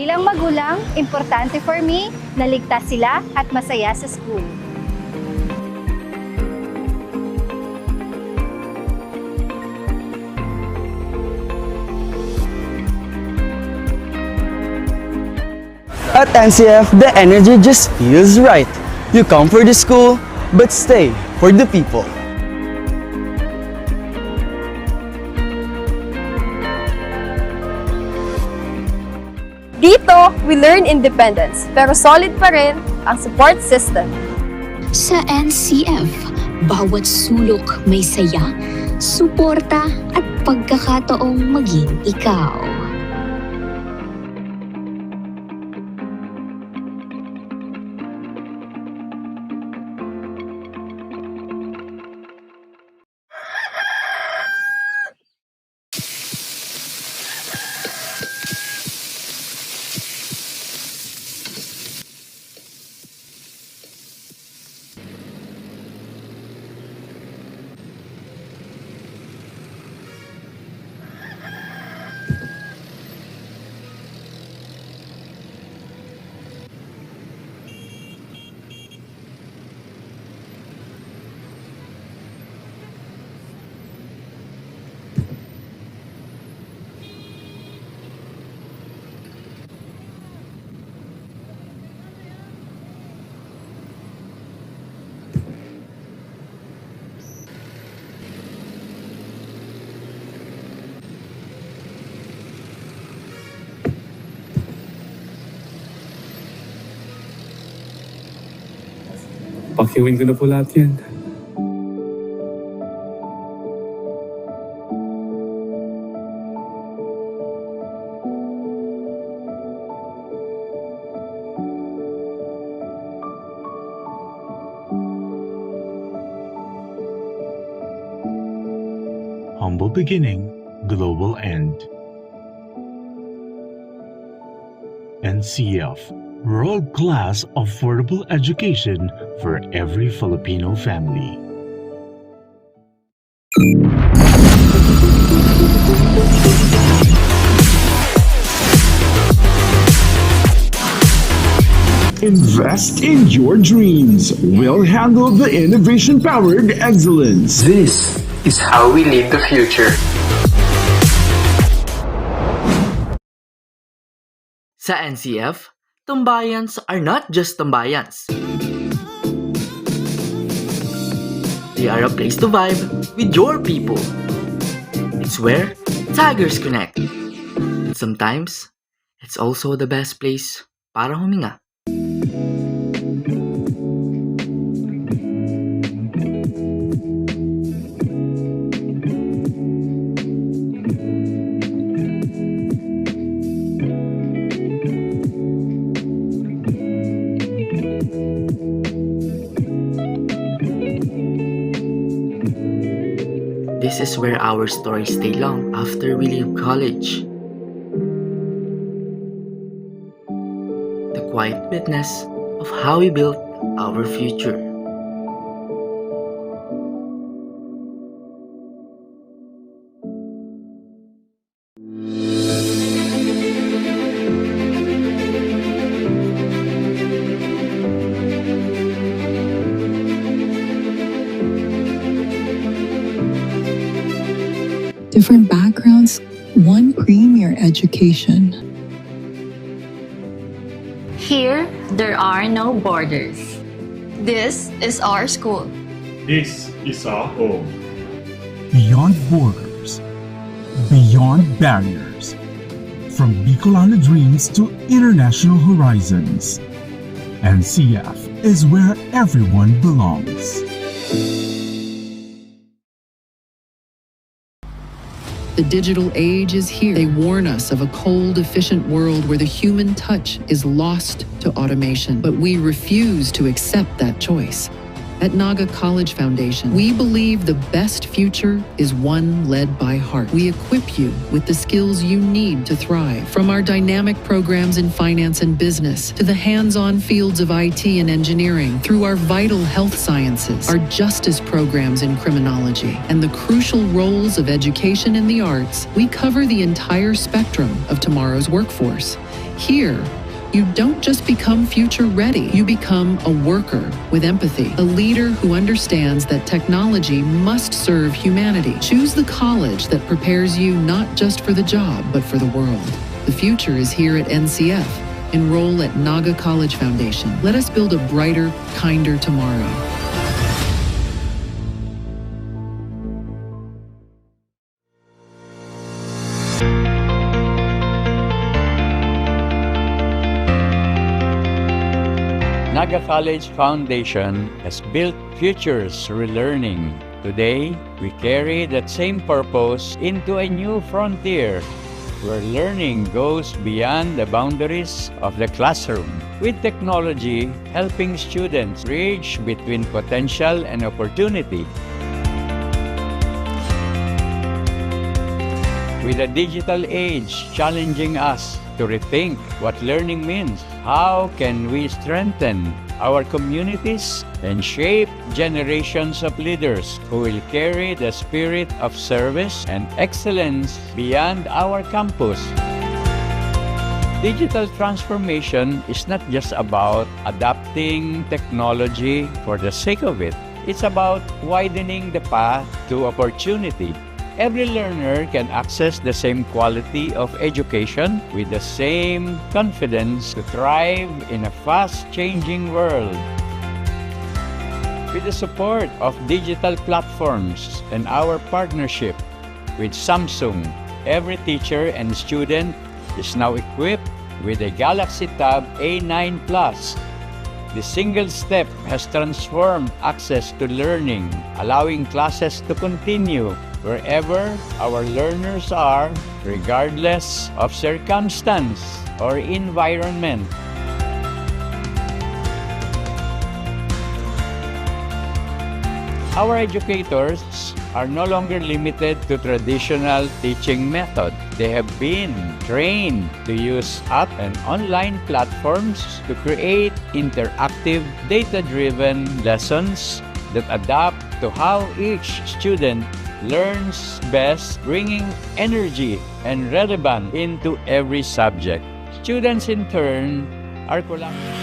Bilang magulang, importante for me na ligtas sila at masaya sa school. At NCF, the energy just feels right. You come for the school, but stay for the people. Dito, we learn independence, pero solid pa rin ang support system. Sa NCF, bawat sulok may saya, suporta at pagkakataong maging ikaw. Pakiwin ko na po lahat yan. Humble beginning, global end. NCF, world-class affordable education for every Filipino family. Invest in your dreams. We'll handle the innovation-powered excellence. This is how we lead the future. Sa NCF, tambayans are not just tambayans. They are a place to vibe with your people. It's where tigers connect. And sometimes, it's also the best place para huminga. This is where our stories stay long after we leave college. The quiet witness of how we built our future. Different backgrounds, one premier education. Here, there are no borders. This is our school. This is our home. Beyond borders, beyond barriers, from Bicolana dreams to international horizons, NCF is where everyone belongs. The digital age is here. They warn us of a cold, efficient world where the human touch is lost to automation. But we refuse to accept that choice. At Naga College Foundation, we believe the best future is one led by heart. We equip you with the skills you need to thrive. From our dynamic programs in finance and business to the hands-on fields of IT and engineering, through our vital health sciences, our justice programs in criminology, and the crucial roles of education in the arts, we cover the entire spectrum of tomorrow's workforce. Here, you don't just become future ready, you become a worker with empathy, a leader who understands that technology must serve humanity. Choose the college that prepares you not just for the job, but for the world. The future is here at NCF. Enroll at Naga College Foundation. Let us build a brighter, kinder tomorrow. Naga College Foundation has built futures through learning. Today, we carry that same purpose into a new frontier where learning goes beyond the boundaries of the classroom, with technology helping students bridge between potential and opportunity. With the digital age challenging us to rethink what learning means, how can we strengthen our communities and shape generations of leaders who will carry the spirit of service and excellence beyond our campus? Digital transformation is not just about adopting technology for the sake of it. It's about widening the path to opportunity. Every learner can access the same quality of education with the same confidence to thrive in a fast-changing world. With the support of digital platforms and our partnership with Samsung, every teacher and student is now equipped with a Galaxy Tab A9 Plus. The single step has transformed access to learning, allowing classes to continue wherever our learners are, regardless of circumstance or environment. Our educators are no longer limited to traditional teaching method. They have been trained to use app and online platforms to create interactive, data-driven lessons that adapt to how each student learns best, bringing energy and relevance into every subject. Students, in turn, are collaborating.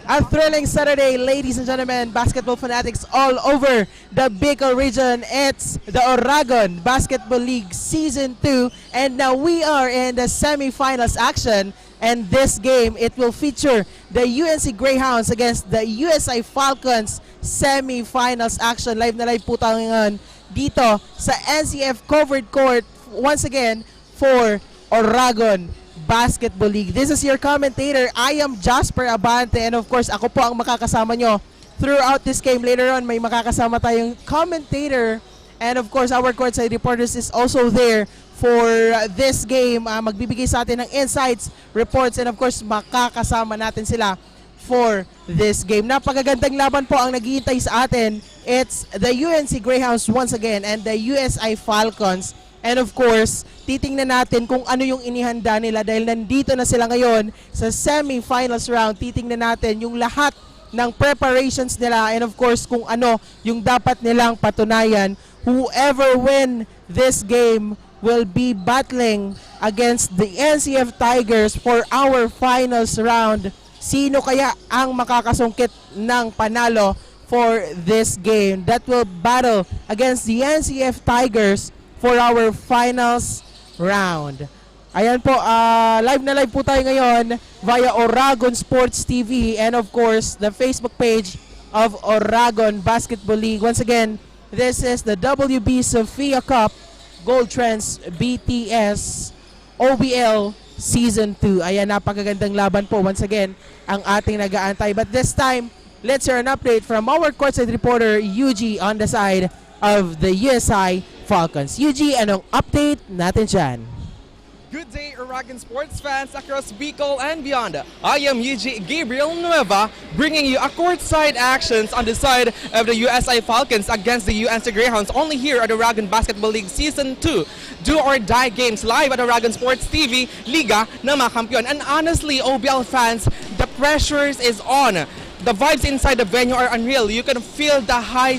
A thrilling Saturday, ladies and gentlemen, basketball fanatics all over the Bicol region. It's the Oragon Basketball League Season 2, and now we are in the semifinals action. And this game, it will feature the UNC Greyhounds against the USI Falcons semifinals action. Live na live po tayo ngayon dito sa NCF Covered Court once again for Oragon Basketball League. This is your commentator. I am Jasper Abante, and of course, ako po ang makakasama nyo throughout this game. Later on, may makakasama tayong commentator, and of course, our courtside reporters is also there for this game. Magbibigay sa atin ng insights, reports, and of course, makakasama natin sila for this game. Napakagandang laban po ang naghihintay sa atin. It's the UNC Greyhounds once again and the USI Falcons. And of course, titingnan natin kung ano yung inihanda nila dahil nandito na sila ngayon sa semi-finals round. Titingnan natin yung lahat ng preparations nila and of course kung ano yung dapat nilang patunayan. Whoever win this game will be battling against the NCF Tigers for our finals round. Sino kaya ang makakasungkit ng panalo for this game that will battle against the NCF Tigers for our finals round? Ayan po, live na live po tayo ngayon via Oragon Sports TV and of course the Facebook page of Oragon Basketball League. Once again, this is the WB Sophia Cup Gold Trends BTS OBL Season 2. Ayan, napakagandang laban po once again ang ating nag-aantay. But this time, let's hear an update from our courtside reporter Yuji on the side of the USI Falcons. UG, anong update natin dyan? Good day, Oragon sports fans across Bicol and beyond. I am UG Gabriel Nueva, bringing you a courtside actions on the side of the USI Falcons against the UNC Greyhounds, only here at Oragon Basketball League Season 2. Do or die games live at Oragon Sports TV, Liga ng mga kampiyon. And honestly, OBL fans, the pressures is on. The vibes inside the venue are unreal. You can feel the high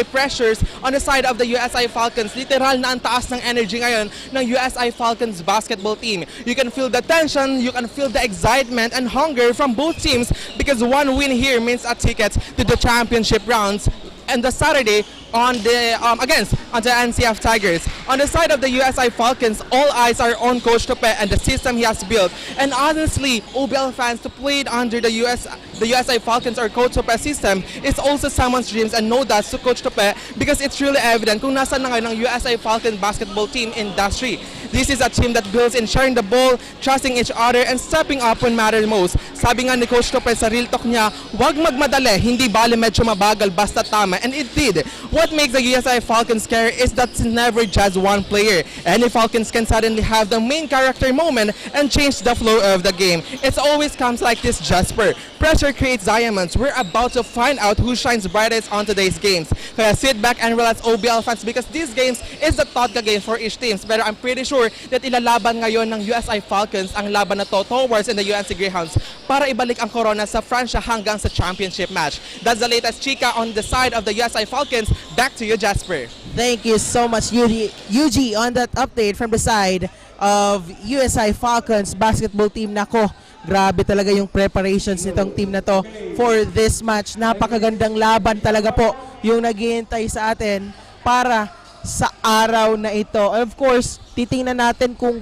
pressures on the side of the USI Falcons. Literal na ang taas ng energy ngayon ng USI Falcons basketball team. You can feel the tension, you can feel the excitement and hunger from both teams because one win here means a ticket to the championship rounds and the Saturday on the against the NCF Tigers. On the side of the USI Falcons, all eyes are on Coach Tope and the system he has built. And honestly, OBL fans to play it under the USI Falcons or Coach Tope system is also someone's dreams, and no doubt to Coach Tope because it's really evident kung nasaan na ngayon ang USI Falcon basketball team industry. This is a team that builds in sharing the ball, trusting each other, and stepping up when matters most. Sabi nga ni Coach Tope sa real talk niya, wag magmadali, hindi bale medyo mabagal, basta tama. And it did. What makes the USI Falcons scary is that it's never just one player. Any Falcons can suddenly have the main character moment and change the flow of the game. It always comes like this, Jasper. Pressure creates diamonds. We're about to find out who shines brightest on today's games. Kaya sit back and relax, OBL fans, because these games is the Totga game for each team. Pero I'm pretty sure that ilalaban ngayon ng USI Falcons ang laban na to towards in the UNC Greyhounds para ibalik ang corona sa Francia hanggang sa championship match. That's the latest chika on the side of the USI Falcons. Back to you, Jasper. Thank you so much, UG, on that update from the side of USI Falcons basketball team. Nako, grabe talaga yung preparations nitong team na to for this match. Napakagandang laban talaga po yung naghihintay sa atin para sa araw na ito. Of course, titingnan natin kung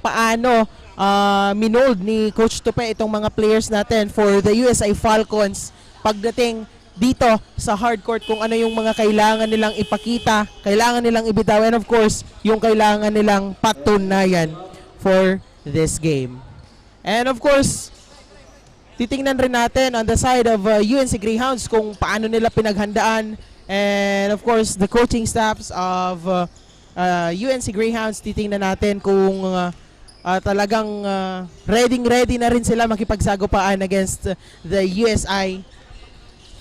paano minold ni Coach Tope itong mga players natin for the USI Falcons pagdating dito sa hardcourt, kung ano yung mga kailangan nilang ipakita, kailangan nilang ibitaw, and of course, yung kailangan nilang patunayan for this game. And of course, titingnan rin natin on the side of UNC Greyhounds kung paano nila pinaghandaan, and of course, the coaching staffs of UNC Greyhounds, titingnan natin kung talagang ready na rin sila makipagsagupaan against the USI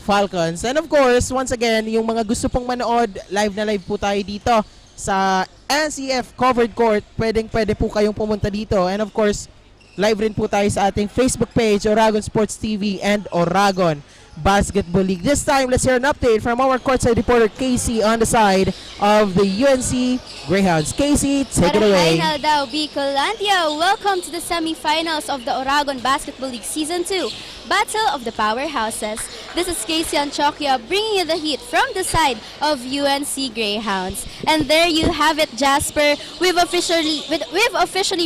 Falcons. And of course, once again, yung mga gusto pong manood, live na live po tayo dito sa NCF Covered Court. Pwede po kayong pumunta dito. And of course, live rin po tayo sa ating Facebook page, Oragon Sports TV and Oragon Basketball League. This time, let's hear an update from our courtside reporter, Casey, on the side of the UNC Greyhounds. Casey, take it away. Hi daw, Bicolandia. Welcome to the semifinals of the Oragon Basketball League Season 2, Battle of the Powerhouses. This is Casey Anchoquia bringing you the heat from the side of UNC Greyhounds. And there you have it, Jasper. We've officially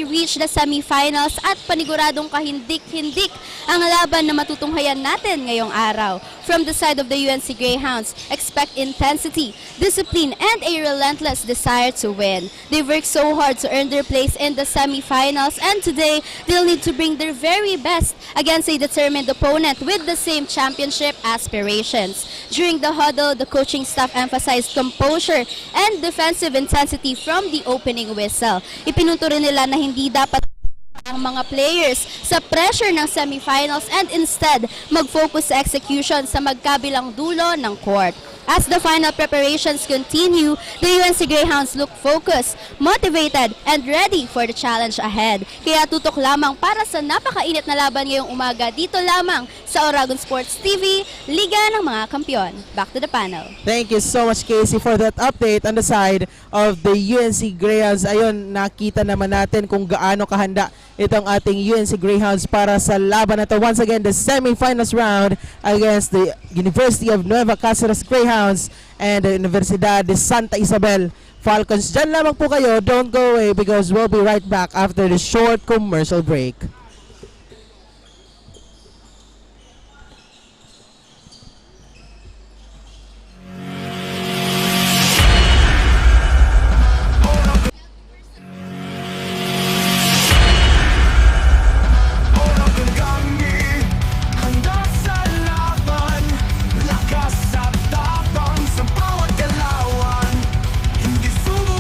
reached the semifinals at paniguradong kahindik-hindik ang laban na matutunghayan natin ngayong araw. From the side of the UNC Greyhounds, expect intensity, discipline, and a relentless desire to win. They've worked so hard to earn their place in the semifinals, and today they'll need to bring their very best against a determined opponent with the same championship aspirations. During the huddle, the coaching staff emphasized composure and defensive intensity from the opening whistle. Ipinunto rin nila na hindi dapat ang mga players sa pressure ng semifinals and instead mag-focus sa execution sa magkabilang dulo ng court. As the final preparations continue, the UNC Greyhounds look focused, motivated, and ready for the challenge ahead. Kaya tutok lamang para sa napakainit na laban ngayong umaga dito lamang sa Oragon Sports TV, Liga ng mga Kampiyon. Back to the panel. Thank you so much, Casey, for that update on the side of the UNC Greyhounds. Ayun, nakita naman natin kung gaano kahanda itong ating UNC Greyhounds para sa laban na to. Once again, the semifinals round against the University of Nueva Cáceres Greyhounds and the Universidad de Santa Isabel Falcons. Diyan lamang po kayo. Don't go away because we'll be right back after the short commercial break. Lakas at tapang sa bawat galawan, hindi sumu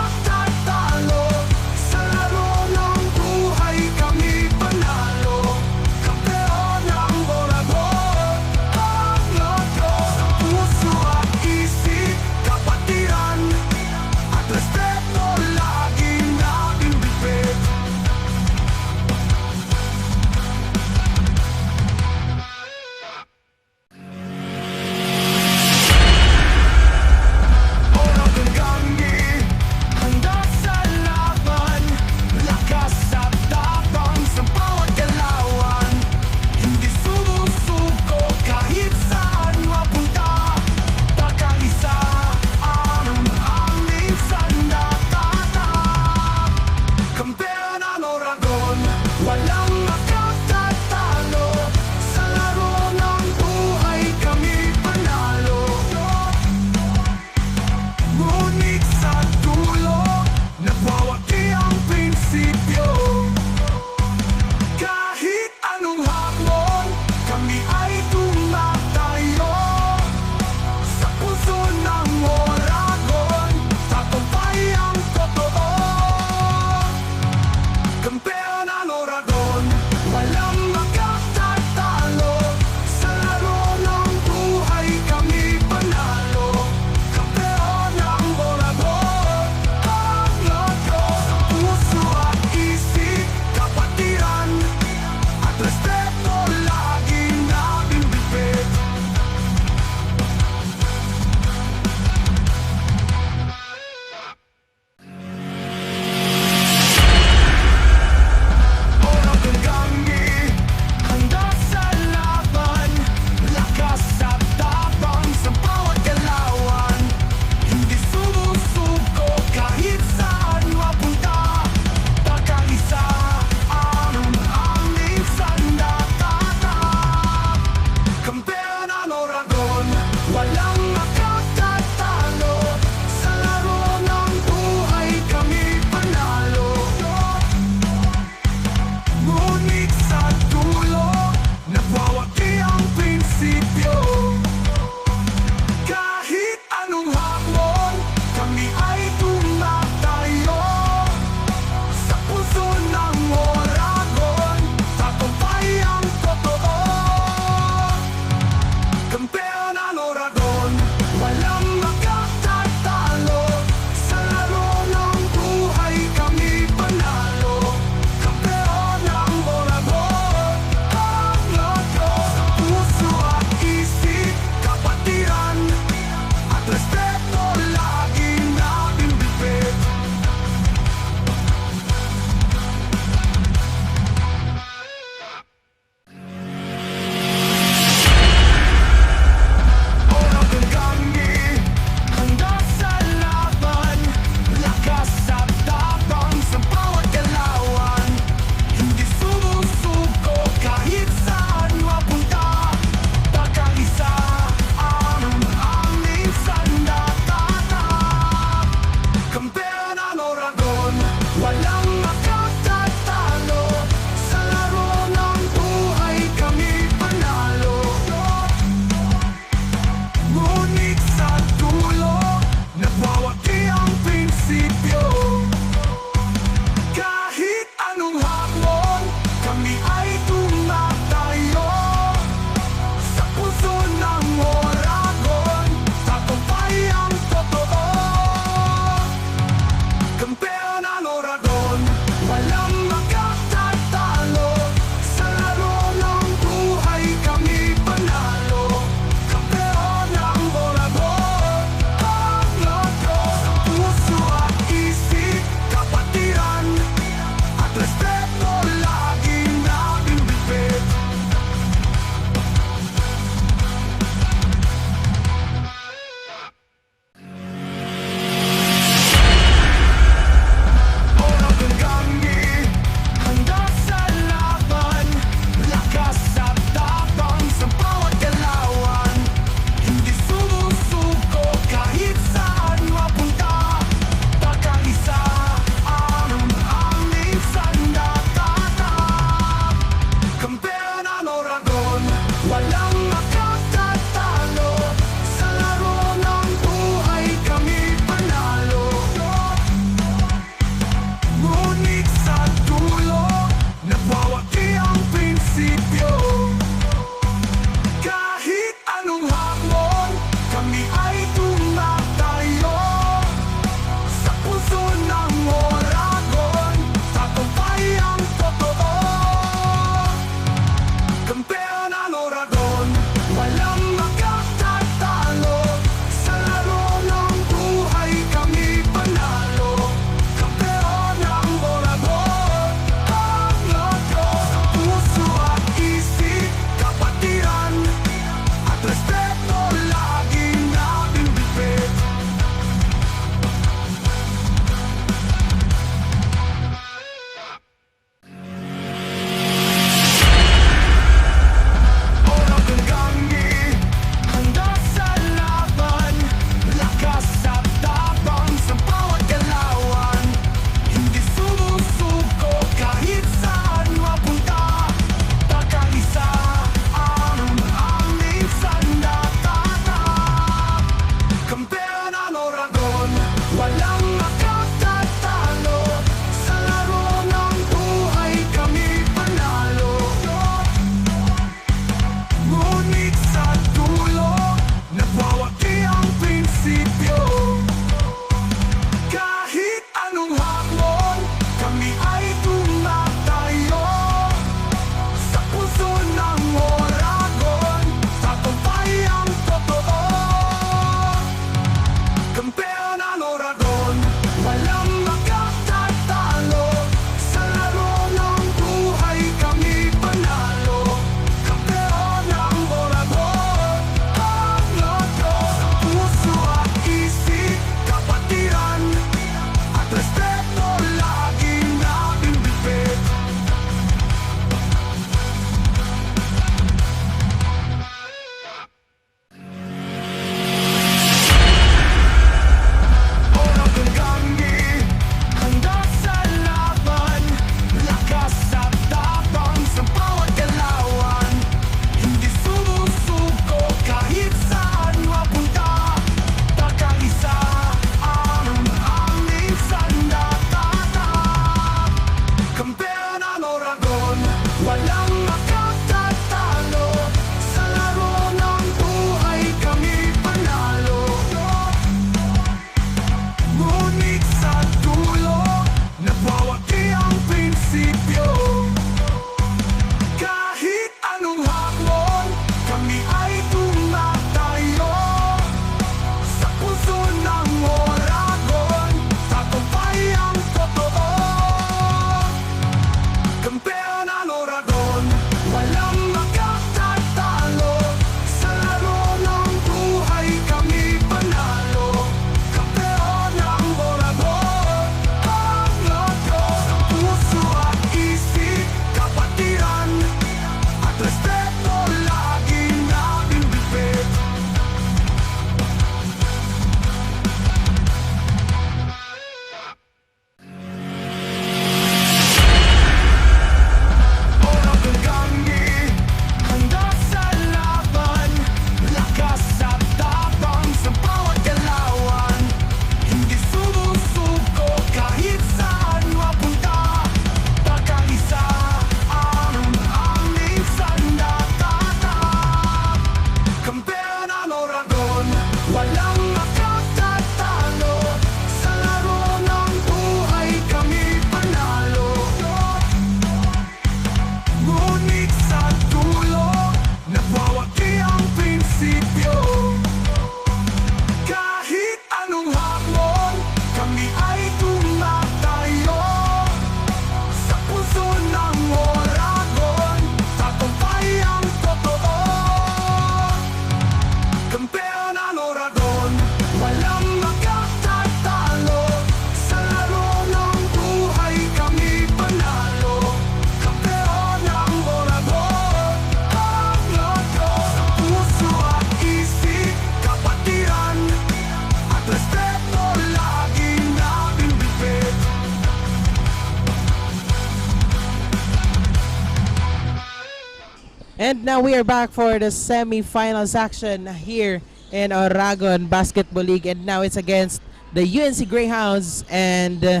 And now we are back for the semi-finals action here in Oragon Basketball League. And now it's against the UNC Greyhounds and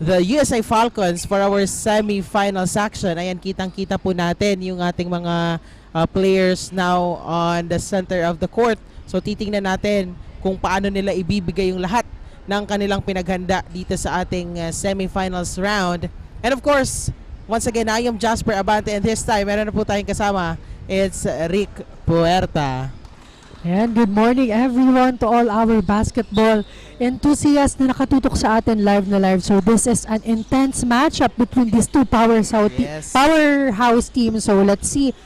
the USA Falcons for our semi-finals action. Ayan, kitang-kita po natin yung ating mga players now on the center of the court. So titingnan natin kung paano nila ibibigay yung lahat ng kanilang pinaghanda dito sa ating semi-finals round. And of course, once again, I am Jasper Abante, and this time, meron na po tayong kasama. It's Rick Puerta. And good morning everyone to all our basketball enthusiasts na nakatutok sa atin live na live. So this is an intense matchup between these two powerhouse teams. So let's see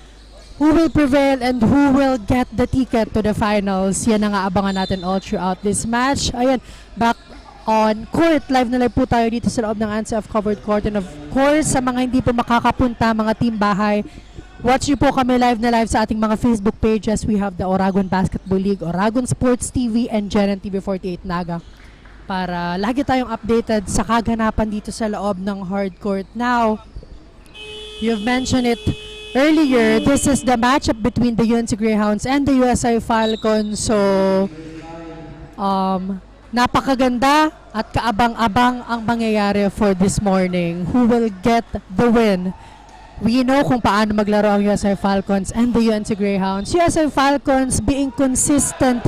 who will prevail and who will get the ticket to the finals. Yan ang aabangan natin all throughout this match. Ayan, back on court, live na live po tayo dito sa loob ng NCF Covered Court. And of course, sa mga hindi po makakapunta, mga team bahay, watch nyo po kami live na live sa ating mga Facebook pages. We have the Oragon Basketball League, Oragon Sports TV, and Genen TV 48 Naga. Para lagi tayong updated sa kaganapan dito sa loob ng hard court. Now, you've mentioned it earlier, this is the matchup between the UNC Greyhounds and the USA Falcons. So, napakaganda at kaabang-abang ang mangyayari for this morning. Who will get the win? We know kung paano maglaro ang USA Falcons and the UNC Greyhounds. USA Falcons being consistent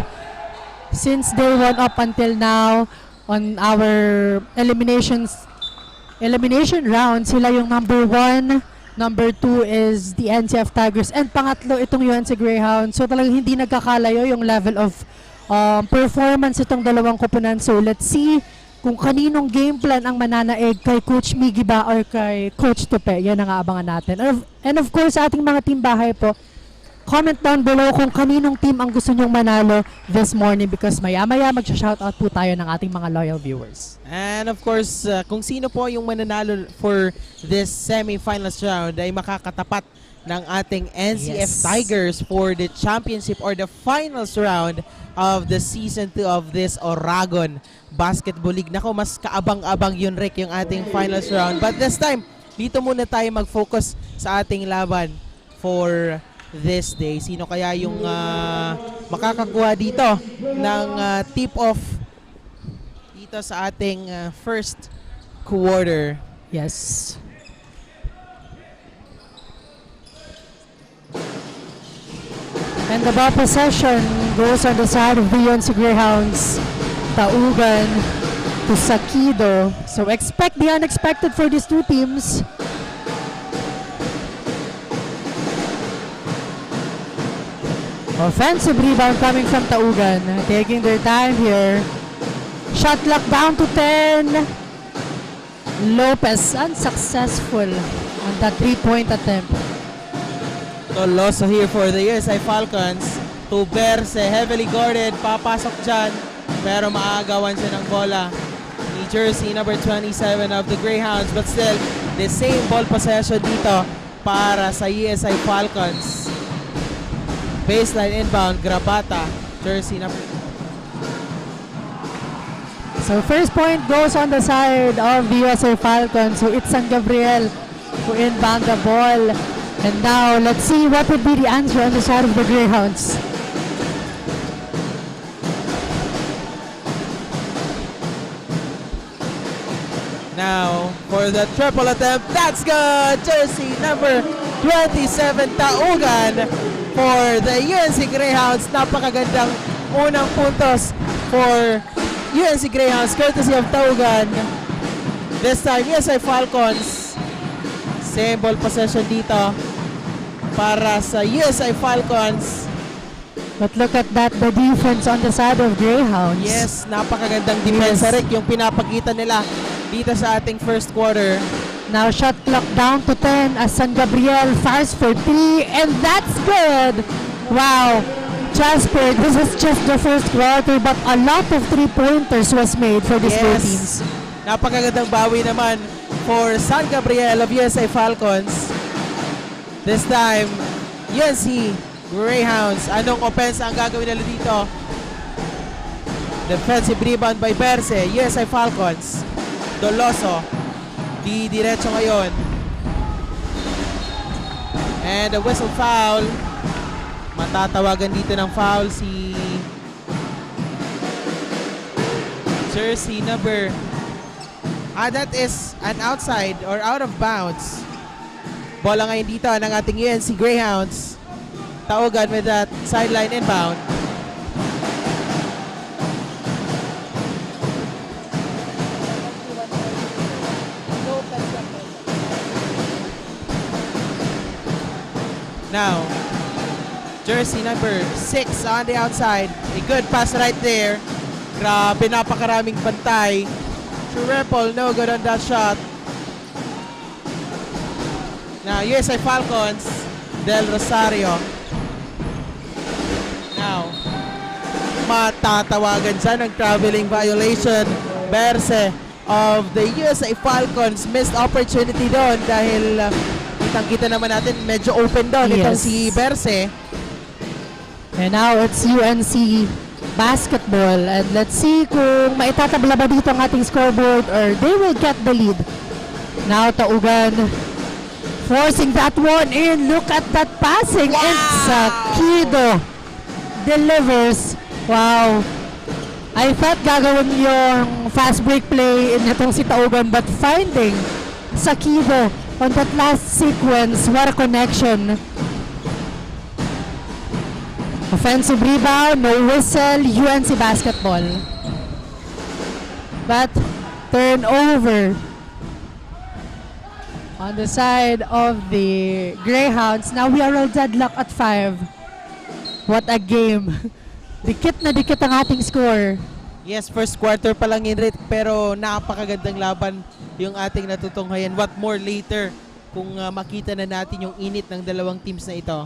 since day one up until now on our elimination round. Sila yung number 1, number 2 is the NCF Tigers, and pangatlo itong UNC Greyhounds. So talagang hindi nagkakalayo yung level of performance itong dalawang koponan. So let's see kung kaninong game plan ang mananaig, kay Coach Miggy ba or kay Coach Tupe. Yan ang aabangan natin. And of course, sa ating mga team bahay po, comment down below kung kaninong team ang gusto nyong manalo this morning, because maya-maya magsha-shoutout po tayo ng ating mga loyal viewers. And of course, kung sino po yung mananalo for this semi-finals round ay makakatapat ng ating NCF Tigers for the championship or the finals round of the season 2 of this Oragon Basketball League. Nako, mas kaabang-abang yun, Rick, yung ating finals round. But this time, dito muna tayo mag-focus sa ating laban for this day. Sino kaya yung makakakuha dito ng tip-off dito sa ating first quarter? Yes. And the ball possession goes on the side of the UNC Greyhounds. Taugan to Sakido. So expect the unexpected for these two teams. Offensive rebound coming from Taugan. Taking their time here. Shot clock down to 10. Lopez unsuccessful on that 3-point attempt. Toloso here for the USA Falcons. To Berse, heavily guarded. Papasok dyan. Pero maagawan siya ng bola ni jersey number 27 of the Greyhounds. But still, the same ball possession dito para sa USA Falcons. Baseline inbound, Grabata, jersey number. So first point goes on the side of the USA Falcons. So it's San Gabriel who inbound the ball. And now let's see what would be the answer on the side of the Greyhounds. Now, for the triple attempt, that's good! Jersey number 27, Taugan for the UNC Greyhounds. Napakagandang unang puntos for UNC Greyhounds, courtesy of Taugan. This time, USA Falcons. Same ball possession dito para sa USA Falcons. But look at that, the defense on the side of Greyhounds. Yes, napakagandang defense, Rick, yung pinapakita nila dito sa ating first quarter. Now shot clock down to 10 as San Gabriel fires for 3, and that's good! Wow! Jasper, this is just the first quarter, but a lot of 3-pointers was made for these two teams. Napakagandang bawi naman for San Gabriel of USA Falcons. This time, UNC Greyhounds. Anong offense ang gagawin nila dito? Defensive rebound by Berse, USA Falcons. Doloso, di diretso ngayon. And a whistle foul. Matatawagan dito ng foul si jersey number. That is an outside or out of bounds. Bola ngayon dito ng ating UNC Greyhounds. Taugan with that sideline inbound. Now, jersey number 6 on the outside. A good pass right there. Grabe, napakaraming bantay. Triple, no good on that shot. Now, USI Falcons, Del Rosario. Now, matatawagan dyan ng traveling violation. Berse of the USI Falcons missed opportunity doon dahil kitang-kita naman natin medyo open doon itong si Berse. And now it's UNC basketball, and let's see kung maitatabla ba dito ang ating scoreboard or they will get the lead. Now Taugan forcing that one in. Look at that passing. Wow! And Sakido delivers. Wow. I thought gagawin yung fast break play in itong si Taugan, but finding Sakido on that last sequence, what a connection. Offensive rebound, no whistle, UNC basketball. But turnover on the side of the Greyhounds. Now we are all deadlocked at 5. What a game. Dikit na dikit ang ating score. Yes, first quarter pa lang in rate, pero napakagandang laban yung ating natutunghayan. What more later kung makita na natin yung init ng dalawang teams na ito.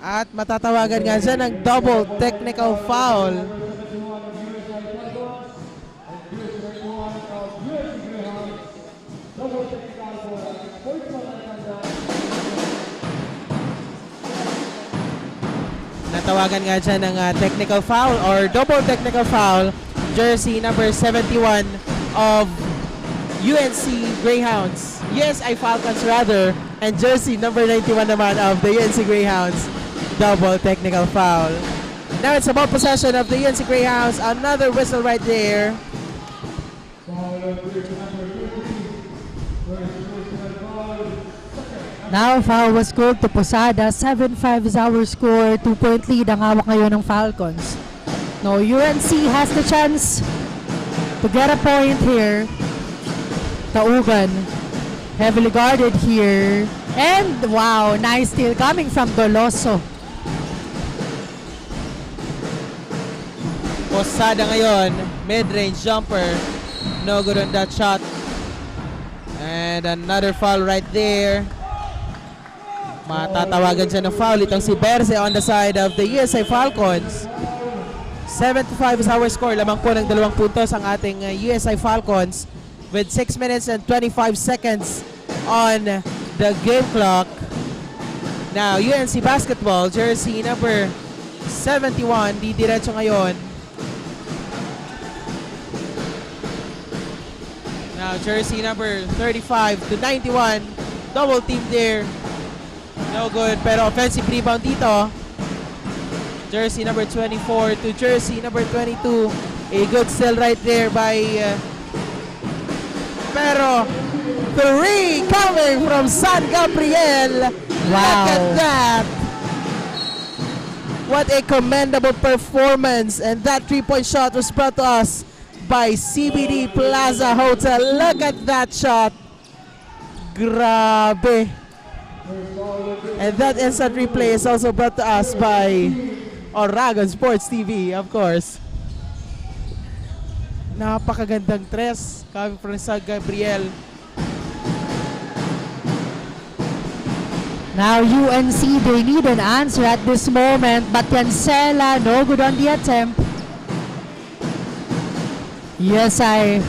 At matatawagan nga siya ng double technical foul. Natawagan nga siya ng technical foul or double technical foul. Jersey number 71 of UNC Greyhounds. USI Falcons rather. And jersey number 91 naman of the UNC Greyhounds. Double technical foul. Now it's about possession of the UNC Greyhounds. Another whistle right there. Now foul was called to Posada. 7-5 is our score. 2-point lead ang hawak ngayon ng Falcons. No, UNC has the chance to get a point here. Taugan heavily guarded here. And wow, nice steal coming from Doloso. Posada ngayon, mid-range jumper. No good on that shot. And another foul right there. Matatawagan siya ng foul itong si Berse on the side of the USI Falcons. 7-5 is our score. Lamang po ng 2 puntos ang ating USI Falcons with 6 minutes and 25 seconds on the game clock. Now, UNC basketball, jersey number 71, didiretso ngayon. Now, jersey number 35 to 91, double team there. No good, pero offensive rebound dito. Jersey number 24 to jersey number 22. A good steal right there by pero 3 coming from San Gabriel. Wow. Look at that. What a commendable performance. And that 3-point shot was brought to us by CBD Plaza Hotel. Look at that shot. Grabe. And that instant replay is also brought to us by Oragon Sports TV, of course. Napakagandang tres coming from San Gabriel. Now UNC, they need an answer at this moment, but Cancela, no good on the attempt. USI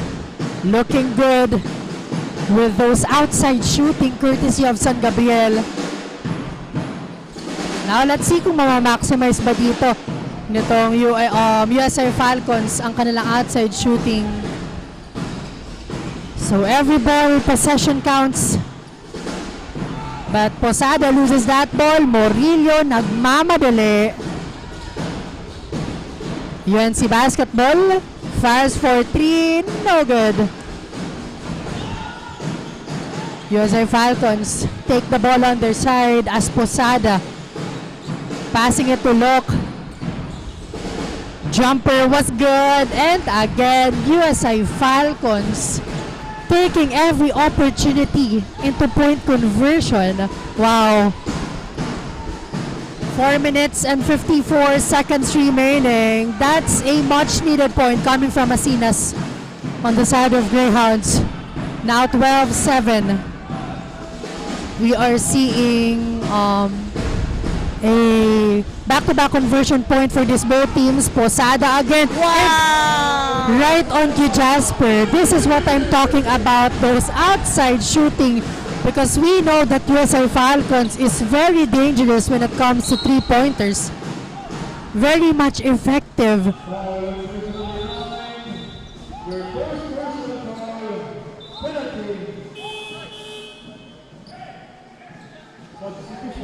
looking good with those outside shooting courtesy of San Gabriel. Now let's see kung ma-maximize ba dito nitong USA Falcons ang kanilang outside shooting. So every ball possession counts. But Posada loses that ball. Morillo nagmamadali. UNC basketball fires for 3, no good. USA Falcons take the ball on their side as Posada passing it to Locke. Jumper was good, and again USA Falcons taking every opportunity into point conversion. Wow. 4 minutes and 54 seconds remaining. That's a much needed point coming from Asinas on the side of Greyhounds. Now 12-7. We are seeing a back-to-back conversion point for these both teams. Posada again. Wow! Right on to Jasper. This is what I'm talking about. Those outside shooting, because we know that USA Falcons is very dangerous when it comes to three-pointers. Very much effective.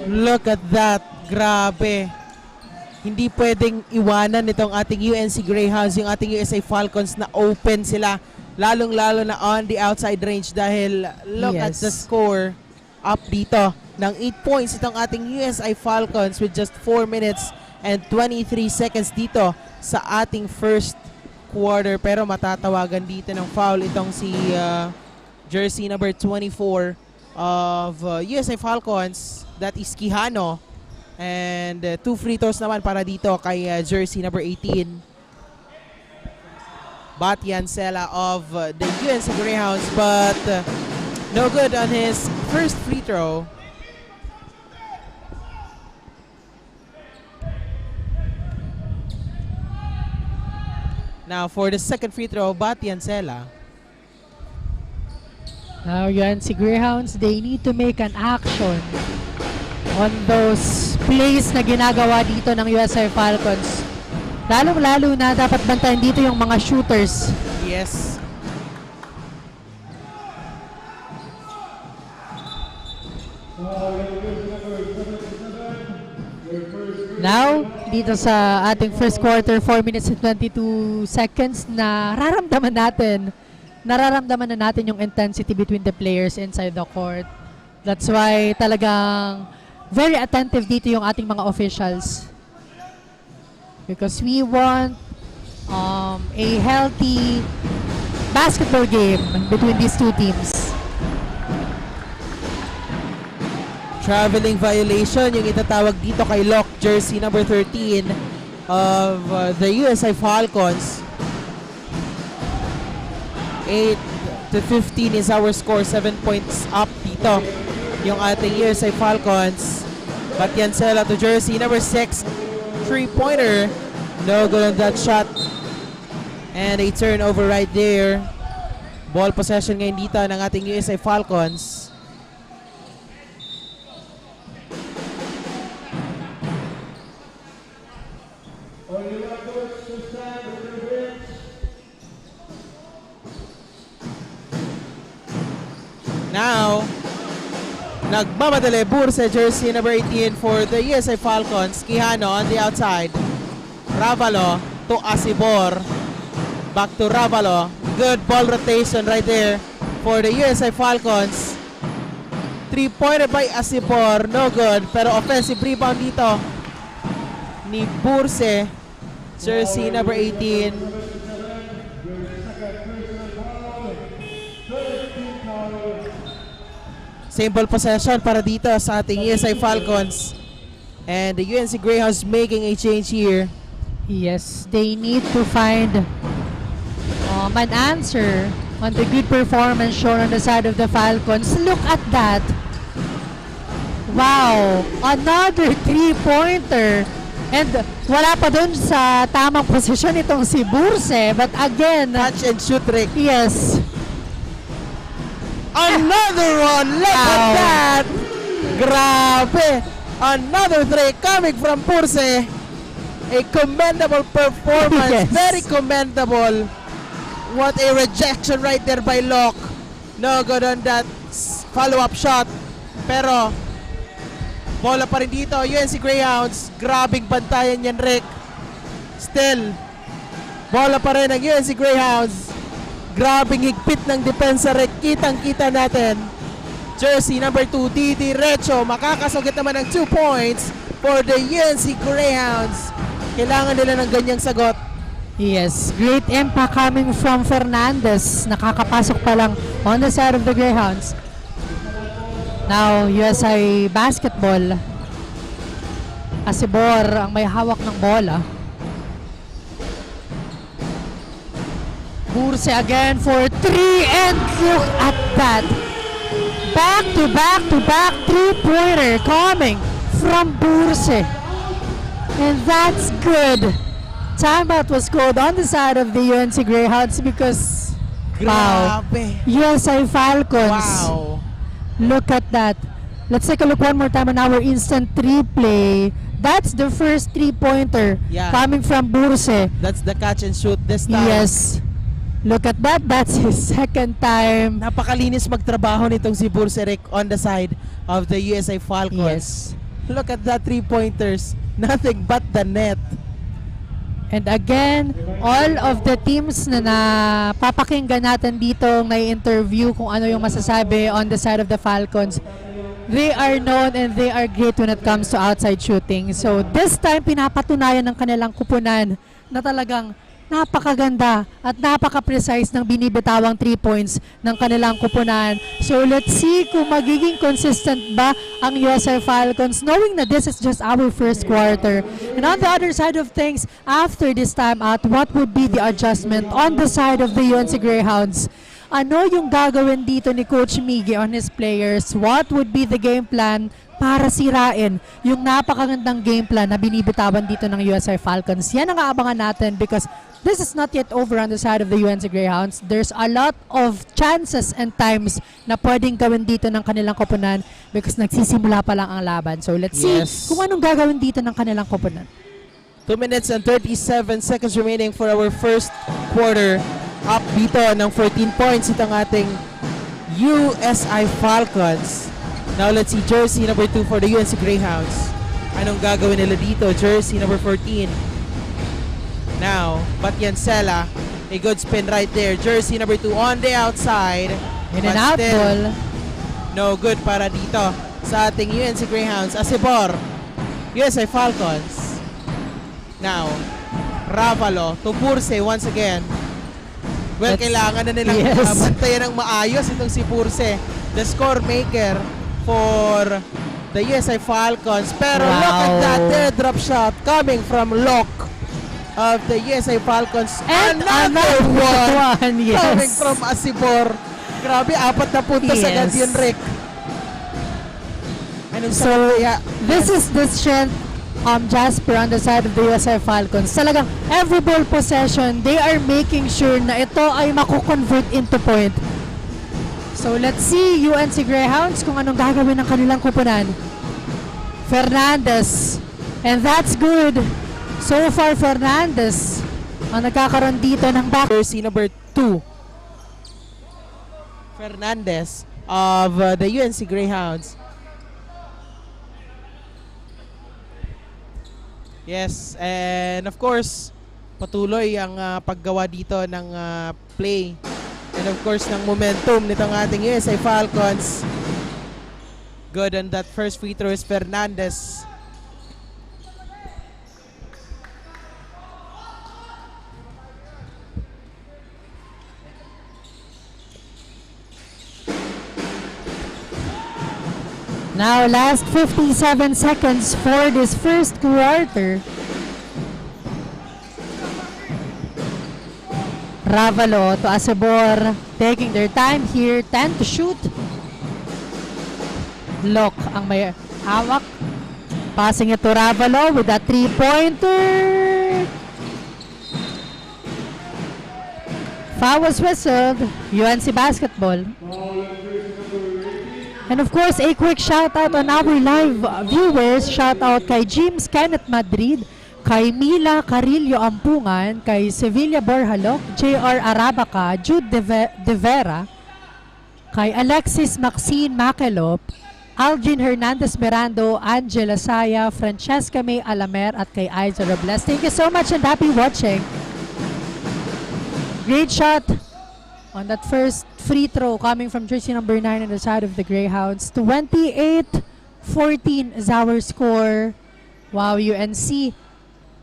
Look at that. Grabe. Hindi pwedeng iwanan nitong ating UNC Greyhounds, yung ating USA Falcons na open sila. Lalong-lalo na on the outside range dahil look at the score up dito ng 8 points itong ating USA Falcons with just 4 minutes and 23 seconds dito sa ating first quarter. Pero matatawagan dito ng foul itong si jersey number 24 of USA Falcons, that is Quijano. And 2 free throws naman para dito kay jersey number 18, Batian Sela of the UNC Greyhounds, but no good on his first free throw. Now for the second free throw, Batian Sela. Now UNC Greyhounds, they need to make an action on those plays na ginagawa dito ng USA Falcons. Lalong-lalo na dapat bantayan dito yung mga shooters. Yes. Now, dito sa ating first quarter, 4 minutes and 22 seconds, nararamdaman na natin yung intensity between the players inside the court. That's why talagang very attentive dito yung ating mga officials. Because we want a healthy basketball game between these two teams. Traveling violation yung itatawag dito kay Locke, jersey number 13 of the USA Falcons. 8-15 is our score. 7 points up dito yung ating USA Falcons. Batian Sela to jersey number 6, 3-pointer. No good on that shot. And a turnover right there. Ball possession ngayon dito ng ating USA Falcons. Now, nagmamadali Burse, jersey number 18 for the USA Falcons. Quijano on the outside. Ravalo to Asibor. Back to Ravalo. Good ball rotation right there for the USA Falcons. 3-pointer by Asibor. No good. Pero offensive rebound dito ni Burse, jersey number 18. Same ball possession para dito sa ating USA Falcons. And the UNC Greyhounds making a change here. Yes, they need to find an answer on the good performance shown on the side of the Falcons. Look at that. Wow, another 3-pointer. And wala pa dun sa tamang posisyon itong si Burse. But again, catch and shoot trick. Yes. Another one! Look at that! Grabe! Another three coming from Burse. A commendable performance. Yes. Very commendable. What a rejection right there by Locke. No good on that follow-up shot. Pero, bola pa rin dito. UNC Greyhounds. Grabing bantayan yan, Rick. Still, bola pa rin ang UNC Greyhounds. Grabing higpit ng depensa, Rick. Kitang-kita natin. Jersey number 2, Didi Recho. Makakasugat naman ng 2 points for the UNC Greyhounds. Kailangan nila ng ganyang sagot. Yes, great impact coming from Fernandez. Nakakapasok pa lang on the side of the Greyhounds. Now, USI Basketball. Asibor ang may hawak ng bola. Burse again for 3 and look at that. Back to back 3-pointer coming from Burse. And that's good. Timeout was called on the side of the UNC Greyhounds because wow, USI Falcons. Wow. Look at that. Let's take a look one more time on our instant replay. That's the first 3-pointer coming from Burse. That's the catch and shoot this time. Yes. Look at that. That's his second time. Napakalinis magtrabaho nitong si Burse, Rick, on the side of the USI Falcons. Yes. Look at that 3-pointers. Nothing but the net. And again, all of the teams na napapakinggan natin dito na-interview kung ano yung masasabi on the side of the Falcons, they are known and they are great when it comes to outside shooting. So this time, pinapatunayan ng kanilang kupunan na talagang napakaganda at napaka-precise ng binibitawang 3 points ng kanilang kupunan. So let's see kung magiging consistent ba ang USI Falcons, knowing na this is just our first quarter. And on the other side of things, after this time out, what would be the adjustment on the side of the UNC Greyhounds? Ano yung gagawin dito ni Coach Miggy on his players? What would be the game plan para sirain yung napakagandang game plan na binibitawan dito ng USI Falcons? Yan ang aabangan natin because this is not yet over on the side of the UNC Greyhounds. There's a lot of chances and times na pwedeng gawin dito ng kanilang koponan because nagsisimula pa lang ang laban. So let's see kung anong gagawin dito ng kanilang koponan. 2 minutes and 37 seconds remaining for our first quarter. Up dito ng 14 points itong ating USI Falcons. Now let's see jersey number 2 for the UNC Greyhounds. Anong gagawin nila dito? Jersey number 14. Now, Batyansela, a good spin right there. Jersey number 2 on the outside. In and out ball. No good para dito sa ating UNC Greyhounds. Asibor, USI Falcons. Now, Ravalo to Burse once again. Well, kailangan na nilang bantayan ng maayos itong si Burse, the score maker for the USI Falcons. Pero look at that teardrop shot coming from Locke of the USI Falcons. And another one yes. coming from Asibor. Grabe, 4 na puntos agad yun, Rick. So, this is the strength Jasper on the side of the USI Falcons. Talagang every ball possession, they are making sure na ito ay mako-convert into point. So let's see UNC Greyhounds kung anong gagawin ng kanilang kupunan. Fernandez. And that's good. So far, Fernandez ang nagkakaroon dito ng back. Jersey number 2. Fernandez of the UNC Greyhounds. Yes, and of course, patuloy ang paggawa dito ng play. And of course, ng momentum nitong ating USI Falcons. Good on that first free throw is Fernandez. Now, last 57 seconds for this first quarter. Ravalo to Asibor, taking their time here, 10 to shoot. Locke ang may hawak. Passing it to Ravalo with a 3-pointer. Foul was whistled. UNC Basketball. And of course, a quick shout out on our live viewers. Shout out kay James Kenneth Madrid, kay Mila Carillo Ampungan, kay Sevilla Borjalok, JR Arabaca, Jude De Vera, kay Alexis Maxine Makelop, Algin Hernandez Mirando, Angela Saya, Francesca May Alamer, at kay Aiza Robles. Thank you so much and happy watching. Great shot on that first free throw coming from jersey number 9 on the side of the Greyhounds. 28-14 is our score. Wow, UNC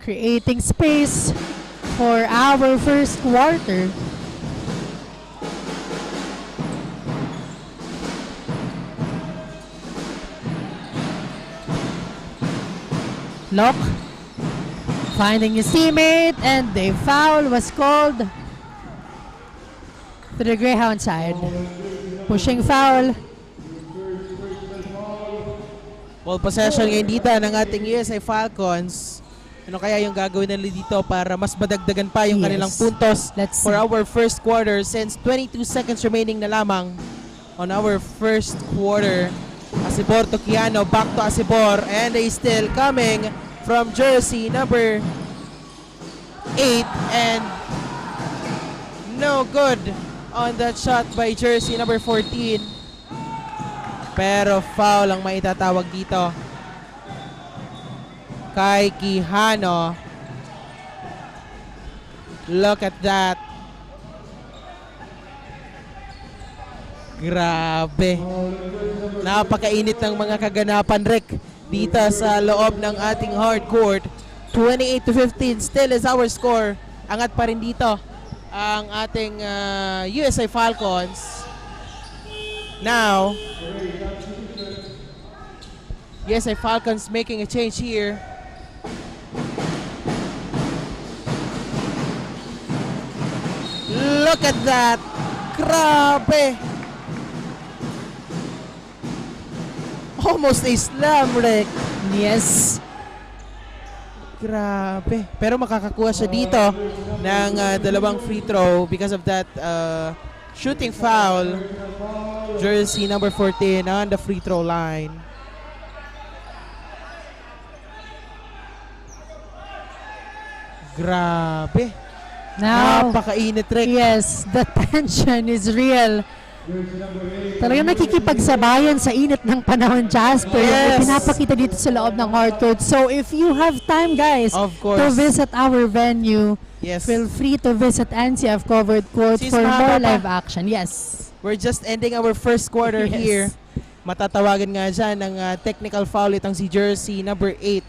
creating space for our first quarter. Locke finding his teammate, and the foul was called to the Greyhound side. Pushing foul. Ball possession ngayon dito ng ating USA Falcons. Ano kaya yung gagawin nila dito para mas madagdagan pa yung kanilang puntos for our first quarter, since 22 seconds remaining na lamang on our first quarter. Asibor Tokiano, back to Asibor, and they still coming from jersey number 8, and no good on that shot by jersey number 14. Pero foul ang maitatawag dito kay Quijano. Look at that. Grabe. Napakainit ng mga kaganapan, Rick, dito sa loob ng ating hard court. 28-15 still is our score. Angat pa rin dito ang ating USA Falcons. Now, USA Falcons making a change here. Look at that. Grabe. Almost a slam, Rick. Yes. Grabe. Pero makakakuha siya dito ng dalawang free throw because of that shooting foul. Jersey number 14 on the free throw line. Grabe. Now, napakainit, Rick. Yes, the tension is real. Talagang nakikipagsabayan sa init ng panahon, Jasper. Yes. Pinapakita dito sa loob ng hard court. So if you have time, guys, of course, to visit our venue, yes, feel free to visit NCF Covered Court for more live action. Yes. We're just ending our first quarter here. Matatawagan nga dyan ng technical foul itong si jersey number 8.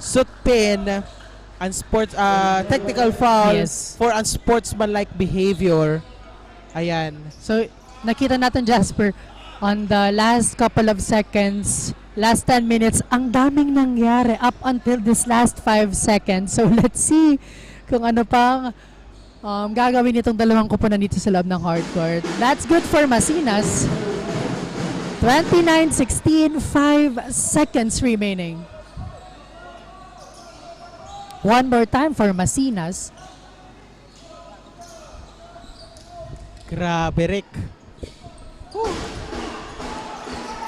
Sutpin, technical foul for unsportsmanlike behavior. Ayan. So, nakita natin, Jasper, on the last couple of seconds, last 10 minutes, ang daming nangyari up until this last 5 seconds. So, let's see kung ano pang gagawin itong dalawang kupunan dito sa loob ng hardcourt. That's good for Masinas. 29-16, 5 seconds remaining. One more time for Masinas. Grabe, Rick.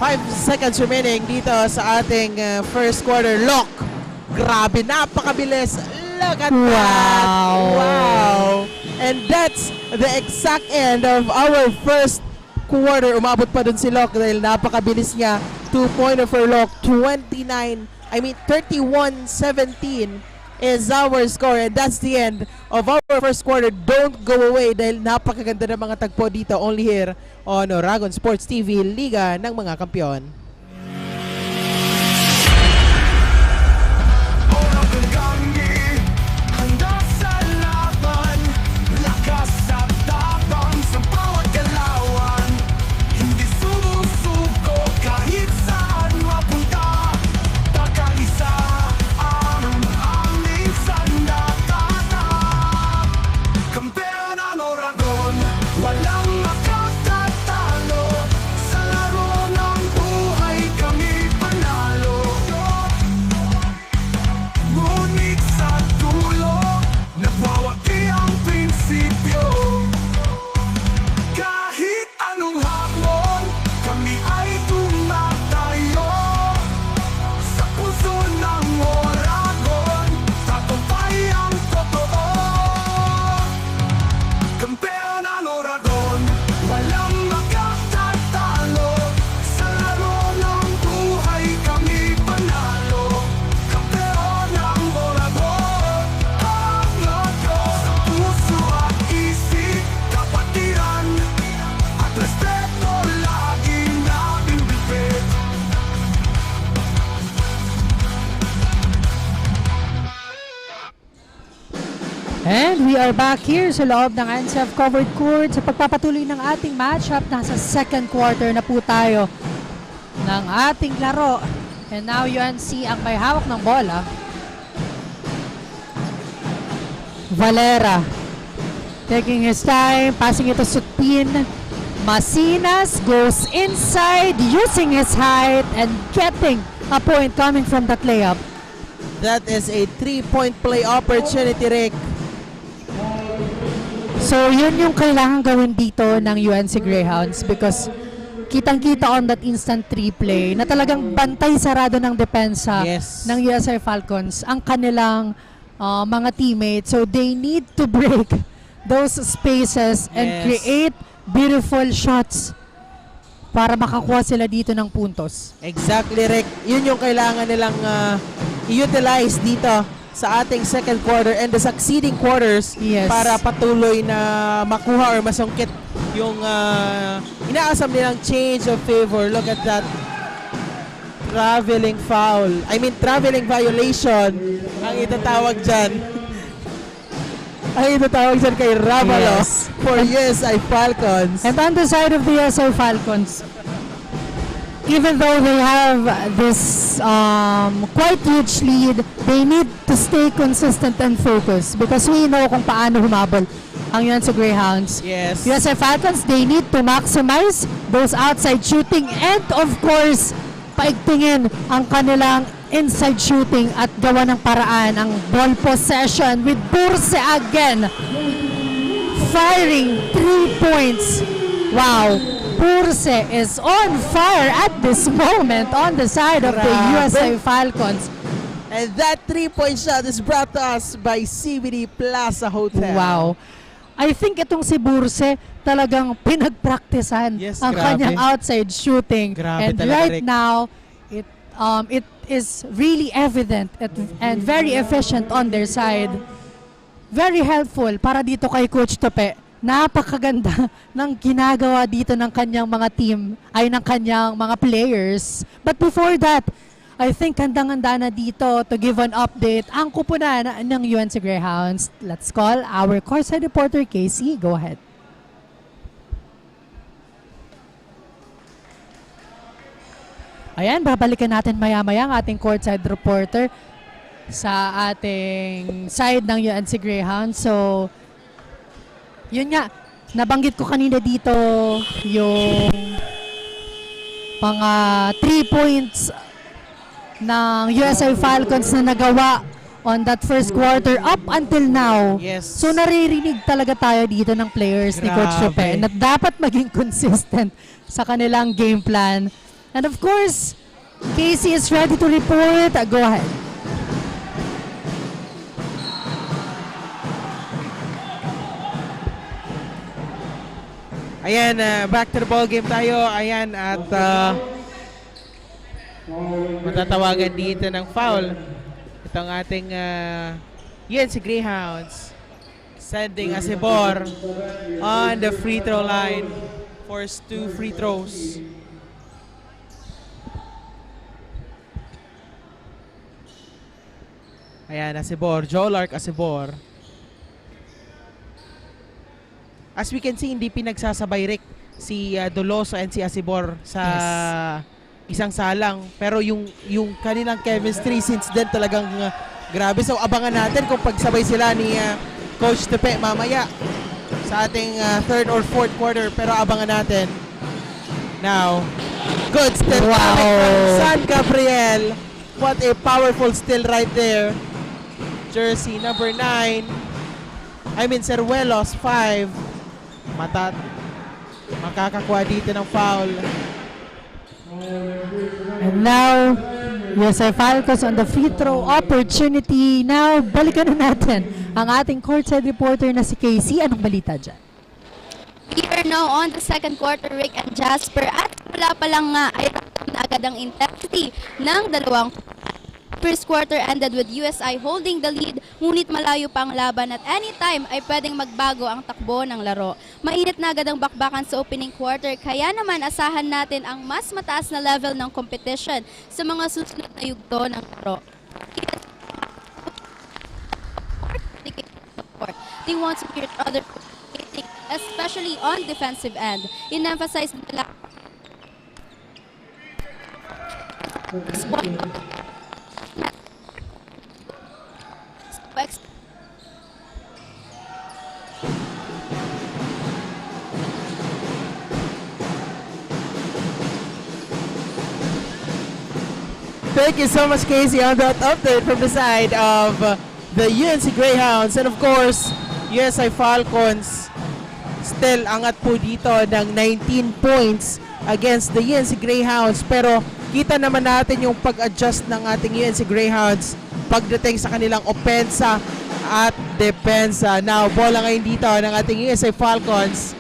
5 seconds remaining dito sa ating first quarter. Lock. Grabe, napakabilis. Look at that. Wow. And that's the exact end of our first quarter. Umabot pa dun si Locke dahil napakabilis niya. 2-pointer for Locke. 31-17 is our score, and that's the end of our first quarter. Don't go away dahil napakaganda ng mga tagpo dito only here on Oragon Sports TV, Liga ng mga Kampiyon. Walang makakatalo sa laro ng buhay. And we are back here sa loob ng NCF covered court sa pagpapatuloy ng ating matchup. Nasa second quarter na po tayo ng ating laro. And now UNC ang may hawak ng bola. Valera taking his time, passing it to Sutpin. Masinas goes inside using his height and getting a point coming from that layup. That is a 3-point play opportunity, Rick. So yun yung kailangan gawin dito ng UNC Greyhounds because kitang-kita on that instant 3 play na talagang bantay sarado ng depensa ng USI Falcons ang kanilang mga teammates. So they need to break those spaces and create beautiful shots para makakuha sila dito ng puntos. Exactly, Rick. Yun yung kailangan nilang i-utilize dito sa ating second quarter and the succeeding quarters para patuloy na makuha or masungkit yung inaasam nilang change of favor. Look at that traveling foul. I mean, traveling violation ang itatawag dyan. Ang itatawag dyan kay Ravalos for USI Falcons. And on the side of the USI Falcons, even though they have this quite huge lead, they need to stay consistent and focused because we know kung paano humabol ang UNC Greyhounds. Yes. USI Falcons, they need to maximize those outside shooting and of course, paigtingin ang kanilang inside shooting at gawa ng paraan ang ball possession with Burse again. Firing 3 points. Wow. Burse is on fire at this moment on the side of the USI Falcons. And that 3-point shot is brought to us by CBD Plaza Hotel. Wow. I think itong si Burse talagang pinagpraktisan ang kanyang outside shooting. And talaga, right Rick. now, it is really evident and very efficient on their side. Very helpful para dito kay Coach Tope. Napakaganda ng ginagawa dito ng kanyang mga team, ay ng kanyang mga players. But before that, I think handang-handa na dito to give an update ang kupunan ng UNC Greyhounds. Let's call our courtside reporter, Casey. Go ahead. Ayan, babalikan natin maya-maya ang ating courtside reporter sa ating side ng UNC Greyhounds. So, yun nga, nabanggit ko kanina dito yung mga 3 points ng USI Falcons na nagawa on that first quarter up until now. So naririnig talaga tayo dito ng players ni Coach Chope na dapat maging consistent sa kanilang game plan. And of course, Casey is ready to report. Go ahead. Ayan, back to the ball game tayo. Ayan, at matatawagan dito ng foul. Itong ating UNC Greyhounds sending Acebor on the free throw line. Forced 2 free throws. Ayan, Acebor. Jolark Acebor. As we can see, hindi pinagsasabay, Rick, si Doloso and si Acebor sa isang salang. Pero yung kanilang chemistry since then talagang grabe. So abangan natin kung pagsabay sila ni Coach Tepe mamaya sa ating third or fourth quarter. Pero abangan natin. Now, good steal from San Gabriel. What a powerful steal right there. Jersey number 9. I mean, Ceruelos 5. Makakakuha dito ng foul. And now, USI Falcons on the free throw opportunity. Now, balikan na natin ang ating courtside reporter na si Casey. Anong balita dyan? We are now on the second quarter, Rick and Jasper. At wala pa lang nga ay na agad ang intensity ng dalawang. First quarter ended with USI holding the lead, ngunit malayo pa ang laban at anytime ay pwedeng magbago ang takbo ng laro. Mainit na agad ang bakbakan sa opening quarter, kaya naman asahan natin ang mas mataas na level ng competition sa mga susunod na yugto ng laro. they want to hear each other, especially on defensive end. In-emphasize nila Thank you so much, Casey, on that update from the side of the UNC Greyhounds. And of course, USI Falcons still angat po dito ng 19 points against the UNC Greyhounds. Pero kita naman natin yung pag-adjust ng ating UNC Greyhounds pagdating sa kanilang opensa at depensa. Now, bola ngayon dito ng ating USI Falcons.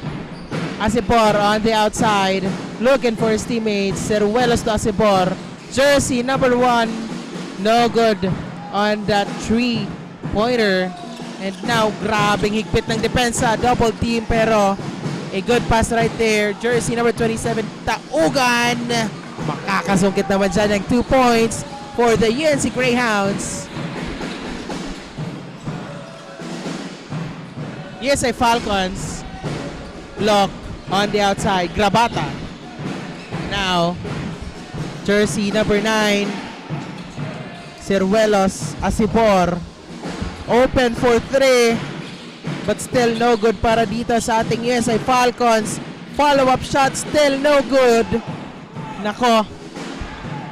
Asibor on the outside, looking for his teammates. Ceruelos to Asibor. Jersey number 1, no good on that 3-pointer. And now, grabing higpit ng depensa, double team, pero a good pass right there. Jersey number 27, Taugan. Makakasungkit naman dyan ng 2 points for the UNC Greyhounds. USI Falcons, block on the outside, Grabata. Now, Jersey number 9, Ceruelos, Asibor. Open for 3, but still no good para dito sa ating USI Falcons. Follow-up shot, still no good. Nako,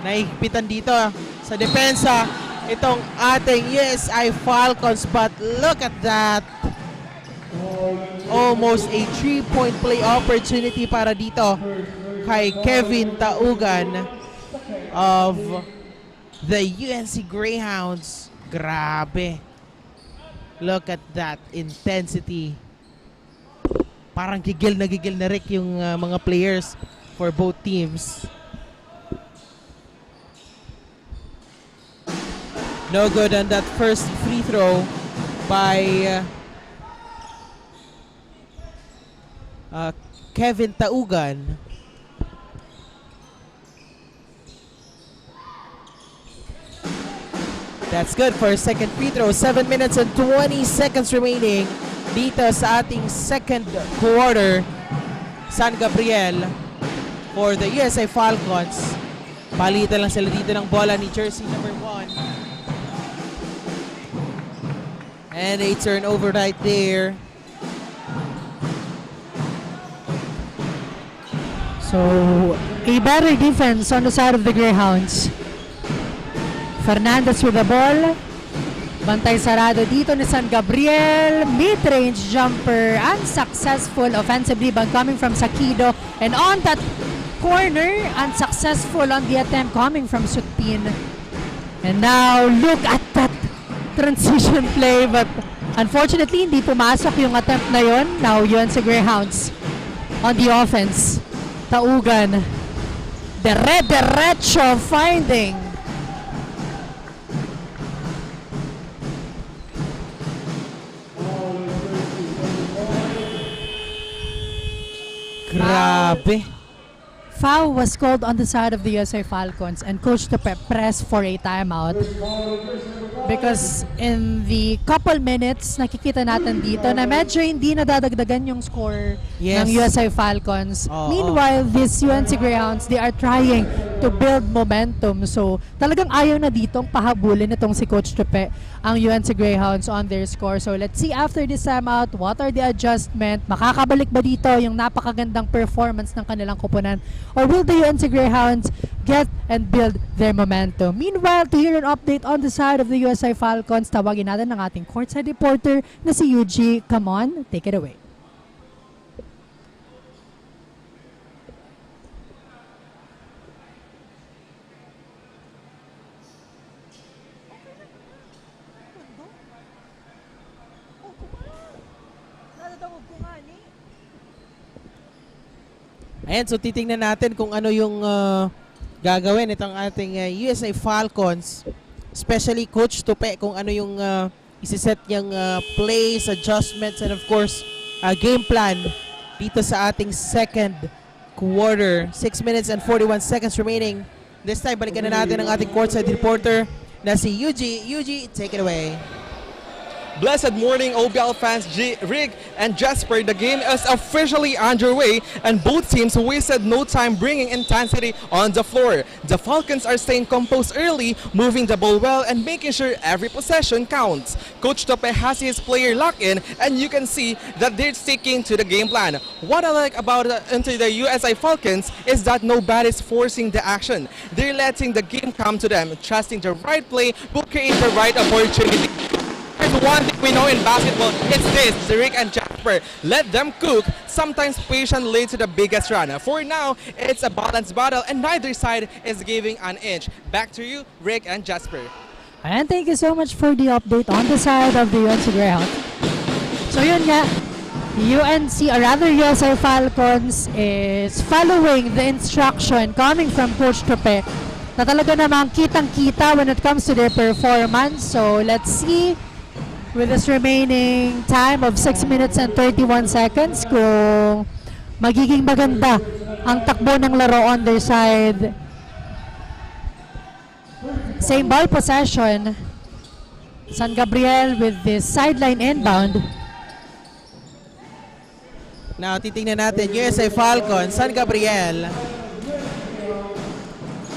naihigpitan dito sa depensa itong ating USI Falcons, but look at that. Almost a 3-point play opportunity para dito kay Kevin Taugan of the UNC Greyhounds. Grabe. Look at that intensity. Parang gigil na rik yung mga players for both teams. No good on that first free throw by Kevin Taugan. That's good for a second free throw. 7 minutes and 20 seconds remaining dito sa ating second quarter. San Gabriel for the USI Falcons. Palitan lang sila dito ng bola ni jersey number 1. And a turnover right there. So, a better defense on the side of the Greyhounds. Fernandez with the ball. Bantay sarado dito ni San Gabriel. Mid-range jumper. Unsuccessful. Offensive rebound coming from Sakido. And on that corner, unsuccessful on the attempt coming from Sutpin. And now, look at that transition play. But unfortunately, hindi pumasok yung attempt na yon. Now, UNC Greyhounds on the offense. Taugan. Derecho finding. Grabe. Foul was called on the side of the USI Falcons and Coach Tepe pressed for a timeout because in the couple minutes nakikita natin dito na medyo hindi nadadagdagan yung score ng USI Falcons. Meanwhile, these UNC Greyhounds, they are trying to build momentum. So talagang ayaw na ditong pahabulin itong si Coach Tepe ang UNC Greyhounds on their score. So let's see after this timeout, what are the adjustment? Makakabalik ba dito yung napakagandang performance ng kanilang koponan? Or will the UNC Greyhounds get and build their momentum? Meanwhile, to hear an update on the side of the USI Falcons, tawagin natin ng ating courtside reporter na si Yuji. Come on, take it away. Ayan, so titingnan natin kung ano yung gagawin itong ating USI Falcons, especially Coach Tepe, kung ano yung isiset niyang plays, adjustments, and of course, game plan dito sa ating second quarter. 6 minutes and 41 seconds remaining. This time, balikan na natin ang ating courtside reporter na si Yuji. Yuji, take it away. Blessed morning, OBL fans. Rick and Jasper, the game is officially underway and both teams wasted no time bringing intensity on the floor. The Falcons are staying composed early, moving the ball well and making sure every possession counts. Coach Tope has his player locked in and you can see that they're sticking to the game plan. What I like about into the USI Falcons is that nobody's forcing the action. They're letting the game come to them, trusting the right play will create the right opportunity. There's one thing we know in basketball, it's this, Rick and Jasper. Let them cook, sometimes patience leads to the biggest run. For now, it's a balanced battle and neither side is giving an inch. Back to you, Rick and Jasper. And thank you so much for the update on the side of the UNC Greyhound. So yun nga, UNC, or rather USI Falcons, is following the instruction coming from Coach Tope na talaga namang kitang-kita when it comes to their performance. So let's see with this remaining time of 6 minutes and 31 seconds kung magiging maganda ang takbo ng laro on their side. Same ball possession. San Gabriel with this sideline inbound. Now, titingnan natin, USI Falcons, San Gabriel,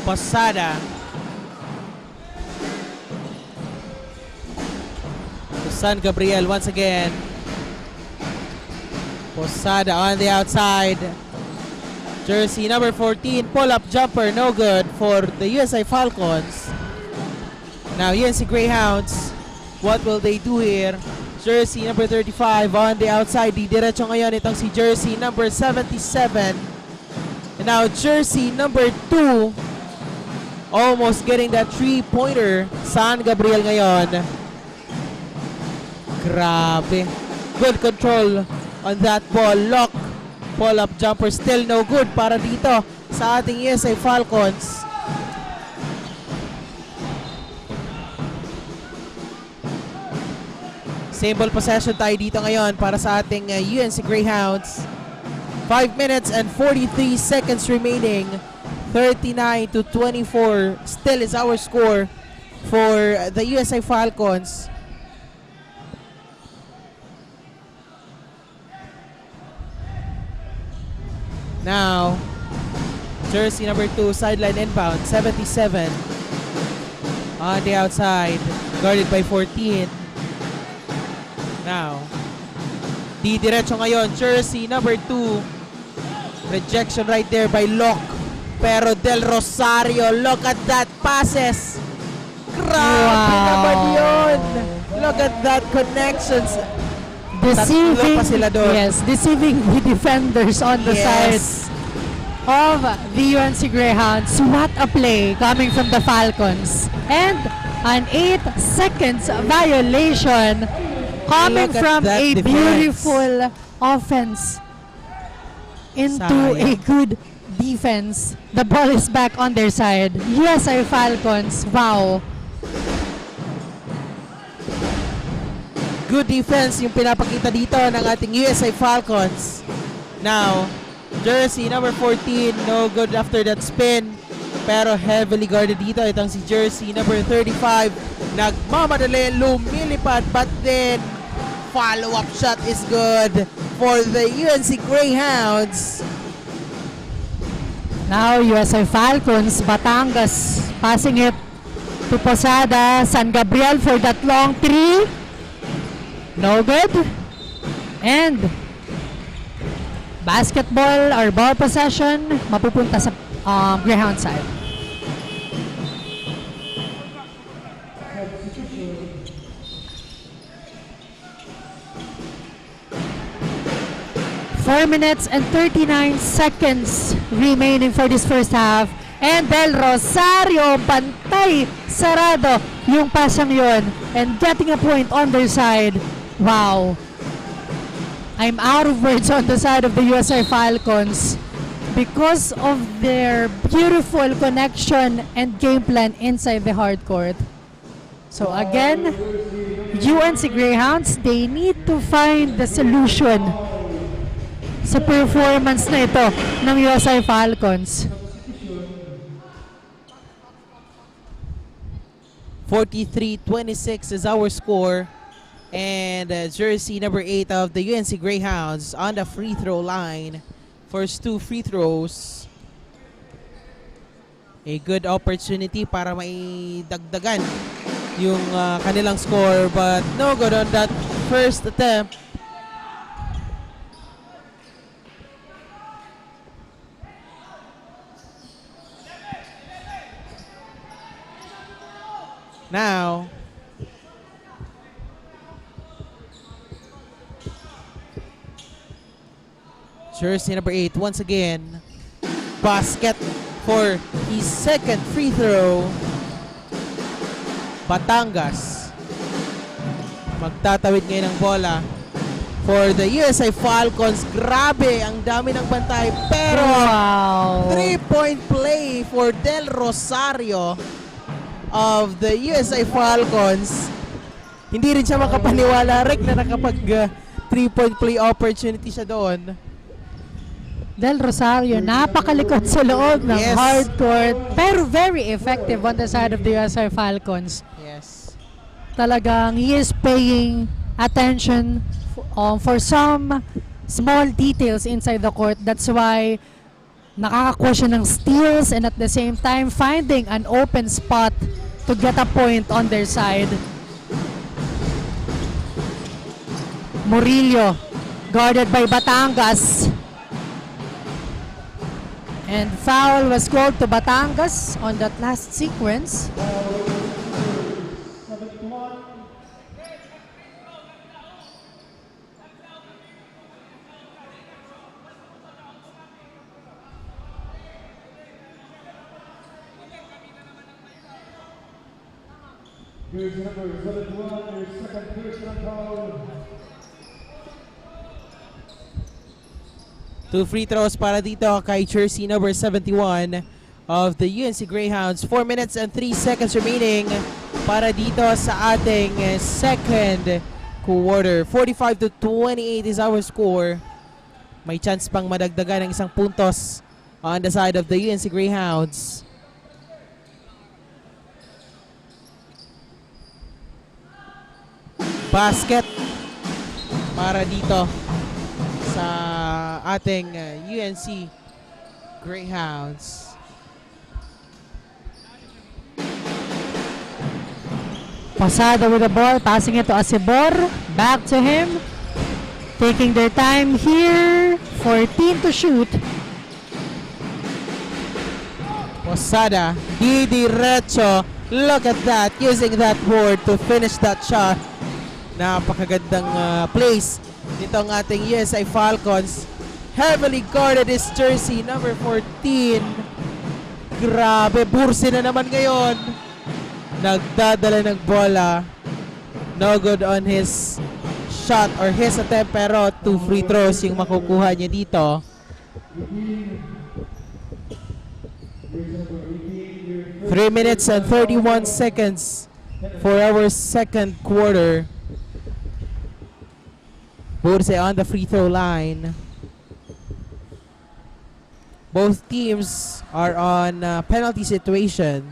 Posada. San Gabriel once again. Posada on the outside. Jersey number 14, pull-up jumper, no good for the USI Falcons. Now, UNC Greyhounds, what will they do here? Jersey number 35 on the outside. Didiretso ngayon itong si jersey number 77. And now jersey number 2 almost getting that 3-pointer. San Gabriel ngayon. Grabe. Good control on that ball. Lock. Pull-up jumper still no good para dito sa ating USI Falcons. Same ball possession tayo dito ngayon para sa ating UNC Greyhounds. 5 minutes and 43 seconds remaining. 39-24 still is our score for the USI Falcons. Now, jersey number 2, sideline inbound, 77. On the outside, guarded by 14. Now, didiretso ngayon, jersey number 2. Rejection right there by Locke. Pero Del Rosario, look at that passes. Grabe naman yun. Look at that connections. Deceiving, pa sila doon. yes, deceiving the defenders on the side of the UNC Greyhounds. What a play coming from the Falcons. And an 8 seconds violation coming from a defense. beautiful offense into a good defense. The ball is back on their side. USI Falcons, wow. Good defense yung pinapakita dito ng ating USI Falcons. Now, jersey number 14, no good after that spin. Pero heavily guarded dito itong si jersey number 35. Nagmamadali, lumilipad, but then follow-up shot is good for the UNC Greyhounds. Now, USI Falcons, Batangas passing it to Posada. San Gabriel for that long 3. No good. And basketball or ball possession mapupunta sa Greyhound side. Four minutes and 39 seconds remaining for this first half. And Del Rosario, pantay, sarado yung pasang yon. And getting a point on their side. Wow. I'm out of words on the side of the USI Falcons because of their beautiful connection and game plan inside the hard court. So again, UNC Greyhounds, they need to find the solution sa performance na ito ng USI Falcons. 43-26 is our score. And jersey number 8 of the UNC Greyhounds on the free throw line. First 2 free throws. A good opportunity para maidagdagan yung kanilang score, but no good on that first attempt. Now, jersey number 8 once again. Basket for his second free throw. Batangas magtatawid ngayon ng bola for the USI Falcons. Grabe, ang dami ng bantay, pero Wow! 3-point play for Del Rosario of the USI Falcons. Hindi rin siya makapaniwala, Rick, na nakapag 3-point play opportunity siya doon. Del Rosario, napakalikot sa loob ng Yes. hard court, pero very effective on the side of the USI Falcons. Yes. Talagang he is paying attention for some small details inside the court. That's why nakakakuha siya ng steals and at the same time finding an open spot to get a point on their side. Murillo, guarded by Batangas. And foul was called to Batangas on that last sequence. Two free throws para dito kay jersey number 71 of the UNC Greyhounds. 4 minutes and 3 seconds remaining para dito sa ating second quarter. 45-28 is our score. May chance pang madagdagan ng isang puntos on the side of the UNC Greyhounds. Basket para dito sa ating UNC Greyhounds. Posada with the ball, passing it to Acibor. Back to him. Taking their time here. 14 to shoot. Posada, di diretso. Look at that, using that board to finish that shot. Napakagandang place dito ang ating USI Falcons. Heavily guarded is jersey number 14. Grabe, Bursi na naman ngayon. Nagdadala ng bola. No good on his shot or his attempt, pero 2 free throws yung makukuha niya dito. Three minutes and 31 seconds for our second quarter. Burse on the free throw line. Both teams are on penalty situation.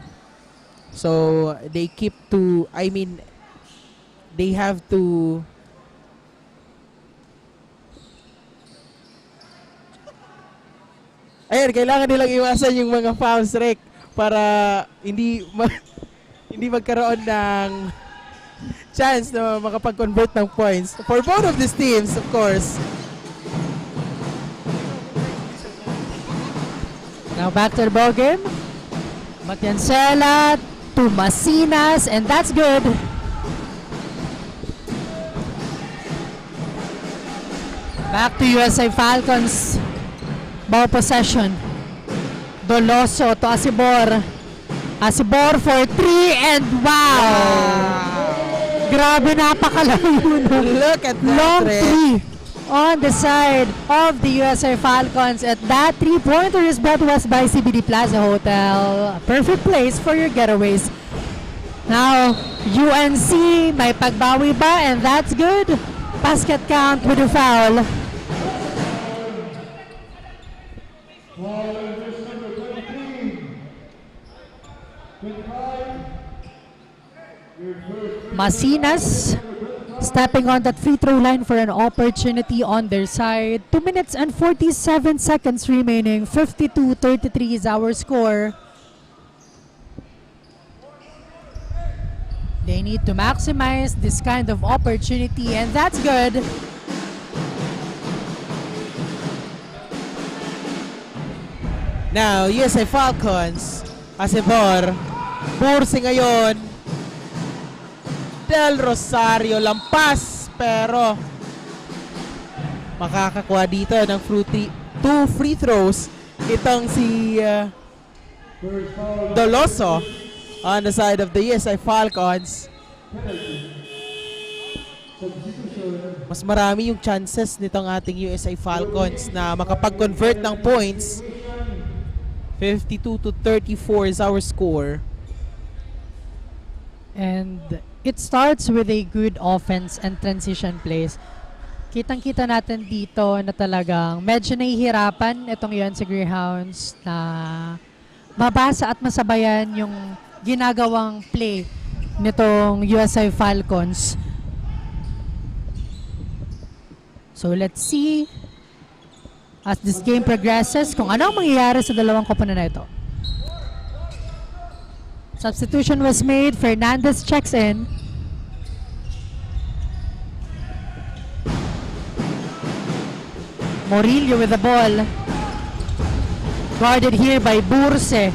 So they keep to, they have to ayan, kailangan nilang iwasan yung mga fouls, Rick, para hindi magkaroon ng chance na makapag-convert ng points for both of these teams, of course. Now back to the ball game. Matiancela to Masinas, and that's good. Back to USI Falcons. Ball possession. Doloso to Acibor. Acibor for 3 and wow! Grabe, napakalayo na. Look at that. Long 3 on the side of the USI Falcons. At that 3-pointer is brought to us by CBD Plaza Hotel. A perfect place for your getaways. Now, UNC may pagbawi ba? And that's good. Basket count with a foul. Masinas stepping on that free throw line for an opportunity on their side. 2 minutes and 47 seconds remaining. 52-33 is our score. They need to maximize this kind of opportunity, and that's good. Now, USA Falcons, Acebor, Burse ngayon, Del Rosario, lampas, pero makakakuha dito ng 2 free throws itong si Doloso on the side of the USA Falcons. Mas marami yung chances nitong ating USA Falcons na makapag-convert ng points. 52-34 is our score. And it starts with a good offense and transition plays. Kitang-kita natin dito na talagang medyo nahihirapan itong UNC Greyhounds na mabasa at masabayan yung ginagawang play nitong USI Falcons. So let's see as this game progresses kung ano ang mangyayari sa dalawang koponan na ito. Substitution was made. Fernandez checks in. Morillo with the ball. Guarded here by Burse.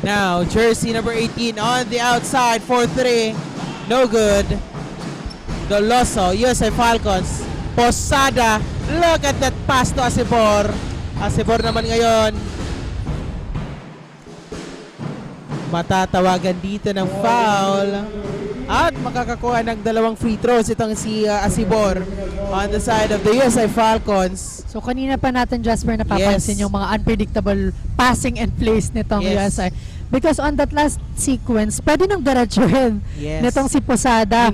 Now, jersey number 18 on the outside for 3. No good. Doloso, USA Falcons. Posada. Look at that pass to Acebor. Acebor naman ngayon. Matatawagan dito ng foul. At makakakuha ng 2 free throws itong si Acebor on the side of the USA Falcons. So kanina pa natin, Jasper, napapansin yung mga unpredictable passing and plays nitong USA. Because on that last sequence, pwede nang diretsuhin nitong si Posada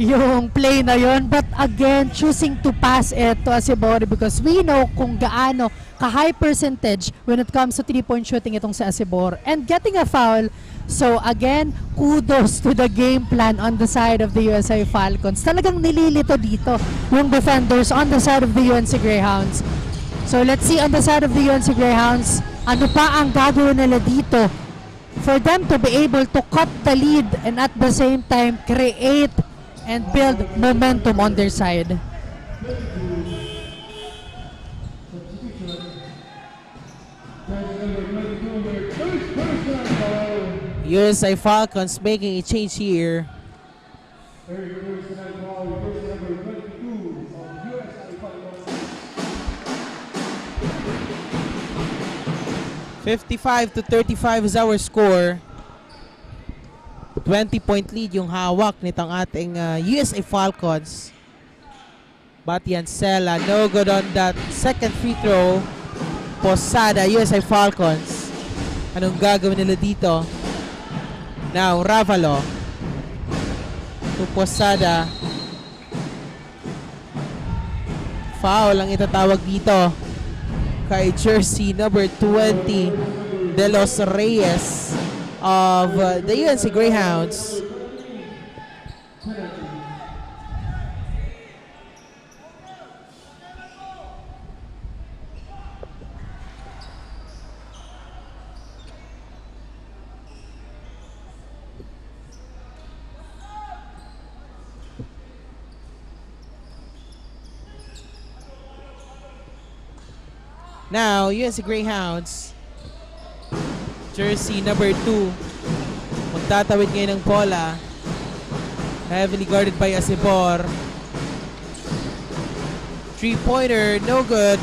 yung play na yon. But again, choosing to pass it to Acebor because we know kung gaano ka-high percentage when it comes to 3-point shooting itong si Acebor. And getting a foul. So again, kudos to the game plan on the side of the USA Falcons. Talagang nililito dito yung defenders on the side of the UNC Greyhounds. So let's see on the side of the UNC Greyhounds, ano pa ang gagawin nila dito for them to be able to cut the lead and at the same time create and build momentum on their side. USA Falcons making a change here. (55-35) is our score. 20-point lead yung hawak nitong ating USA Falcons. Batian Sela, no good on that second free throw. Posada, USA Falcons. Anong gagawin nila dito? Now, Ravalo to Posada. Foul ang itatawag dito kay jersey number 20 De Los Reyes of the UNC Greyhounds. Now, UNC Greyhounds, jersey number 2, magtatawid ngayon ng bola. Heavily guarded by Acebor. 3-pointer, no good.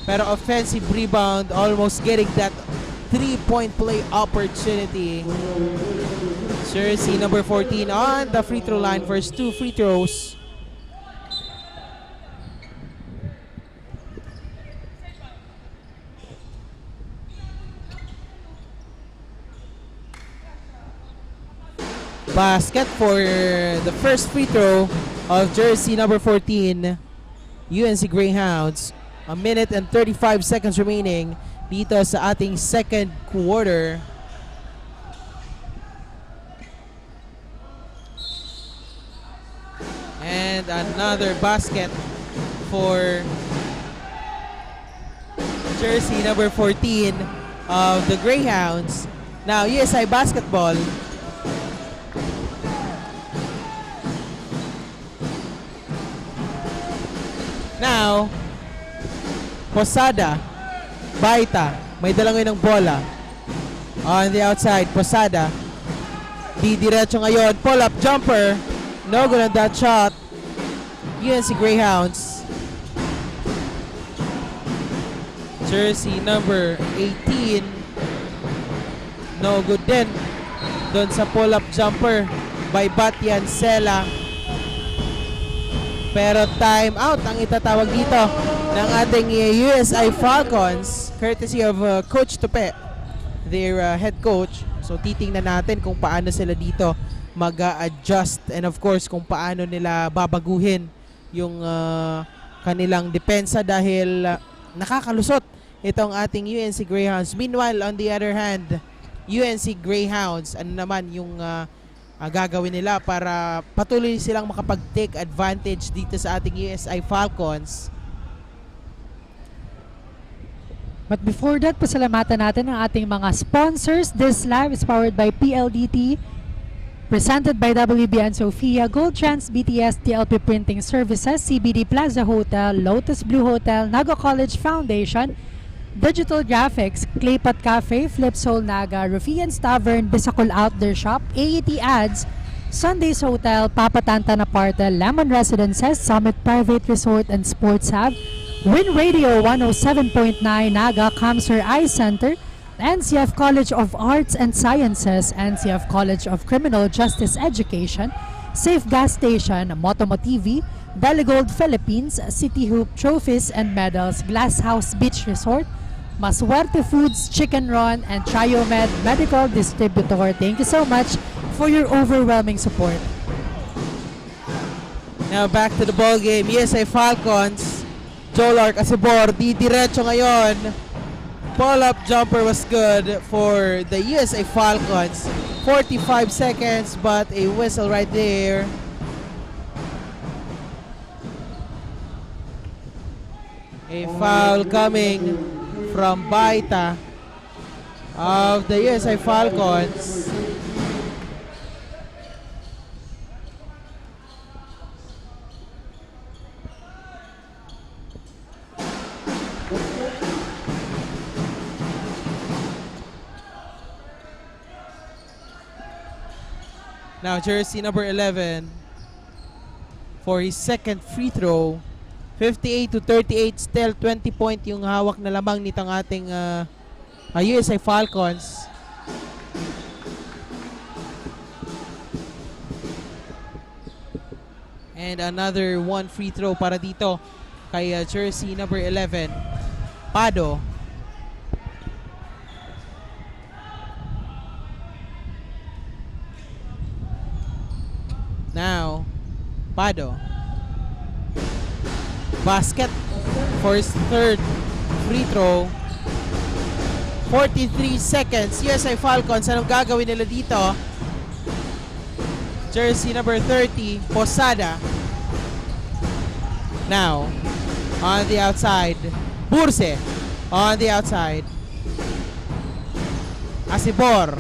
Pero offensive rebound, almost getting that 3-point play opportunity. Jersey number 14 on the free throw line for his 2 free throws. Basket for the first free throw of jersey number 14, UNC Greyhounds. 1 minute and 35 seconds remaining dito sa ating second quarter. And another basket for jersey number 14 of the Greyhounds. Now, USI Basketball. Now, Posada, Baita, may dala ngayon ng bola. On the outside, Posada. Didiretso ngayon, pull-up jumper. No good on that shot. UNC Greyhounds. Jersey number 18. No good din. Doon sa pull-up jumper by Batian Sela. Pero time out ang itatawag dito ng ating USI Falcons courtesy of Coach Tupe, their head coach. So titingnan natin kung paano sila dito mag-adjust and of course kung paano nila babaguhin yung kanilang depensa dahil nakakalusot itong ating UNC Greyhounds. Meanwhile, on the other hand, UNC Greyhounds, ano naman yung gagawin nila para patuloy silang makapag-take advantage dito sa ating USI Falcons. But before that, pasalamatan natin ang ating mga sponsors. This live is powered by PLDT, presented by WB and Sofia, Gold Trans, BTS, TLP Printing Services, CBD Plaza Hotel, Lotus Blue Hotel, Naga College Foundation, Digital Graphics, Claypot Cafe, Flip Soul Naga, Rufian's Tavern, Bisacol Outdoor Shop, AET Ads, Sundays Hotel, Papa Tantan Apartel, Lemon Residences, Summit Private Resort and Sports Hub, Win Radio 107.9 Naga, Kamsur Eye Center, NCF College of Arts and Sciences, NCF College of Criminal Justice Education, Safe Gas Station, Motomo TV, Deligold Philippines, City Hoop Trophies and Medals, Glass House Beach Resort, Maswerte Foods, Chicken Run, and Triomed Medical Distributor. Thank you so much for your overwhelming support. Now back to the ball game. USI Falcons. Jolar Casibor, didiretso ngayon. Pull-up jumper was good for the USI Falcons. 45 seconds, but a whistle right there. A foul coming from Baita of the USI Falcons. Now jersey number 11 for his second free throw. 58-38, still 20 point yung hawak na lamang nitong ating USI Falcons. And another one free throw para dito kay jersey number 11, Pado. Now, Pado. Basket for his third free throw. 43 seconds. USI Falcons, anong gagawin nila dito? Jersey number 30, Posada. Now, on the outside, Burse. On the outside, Asibor.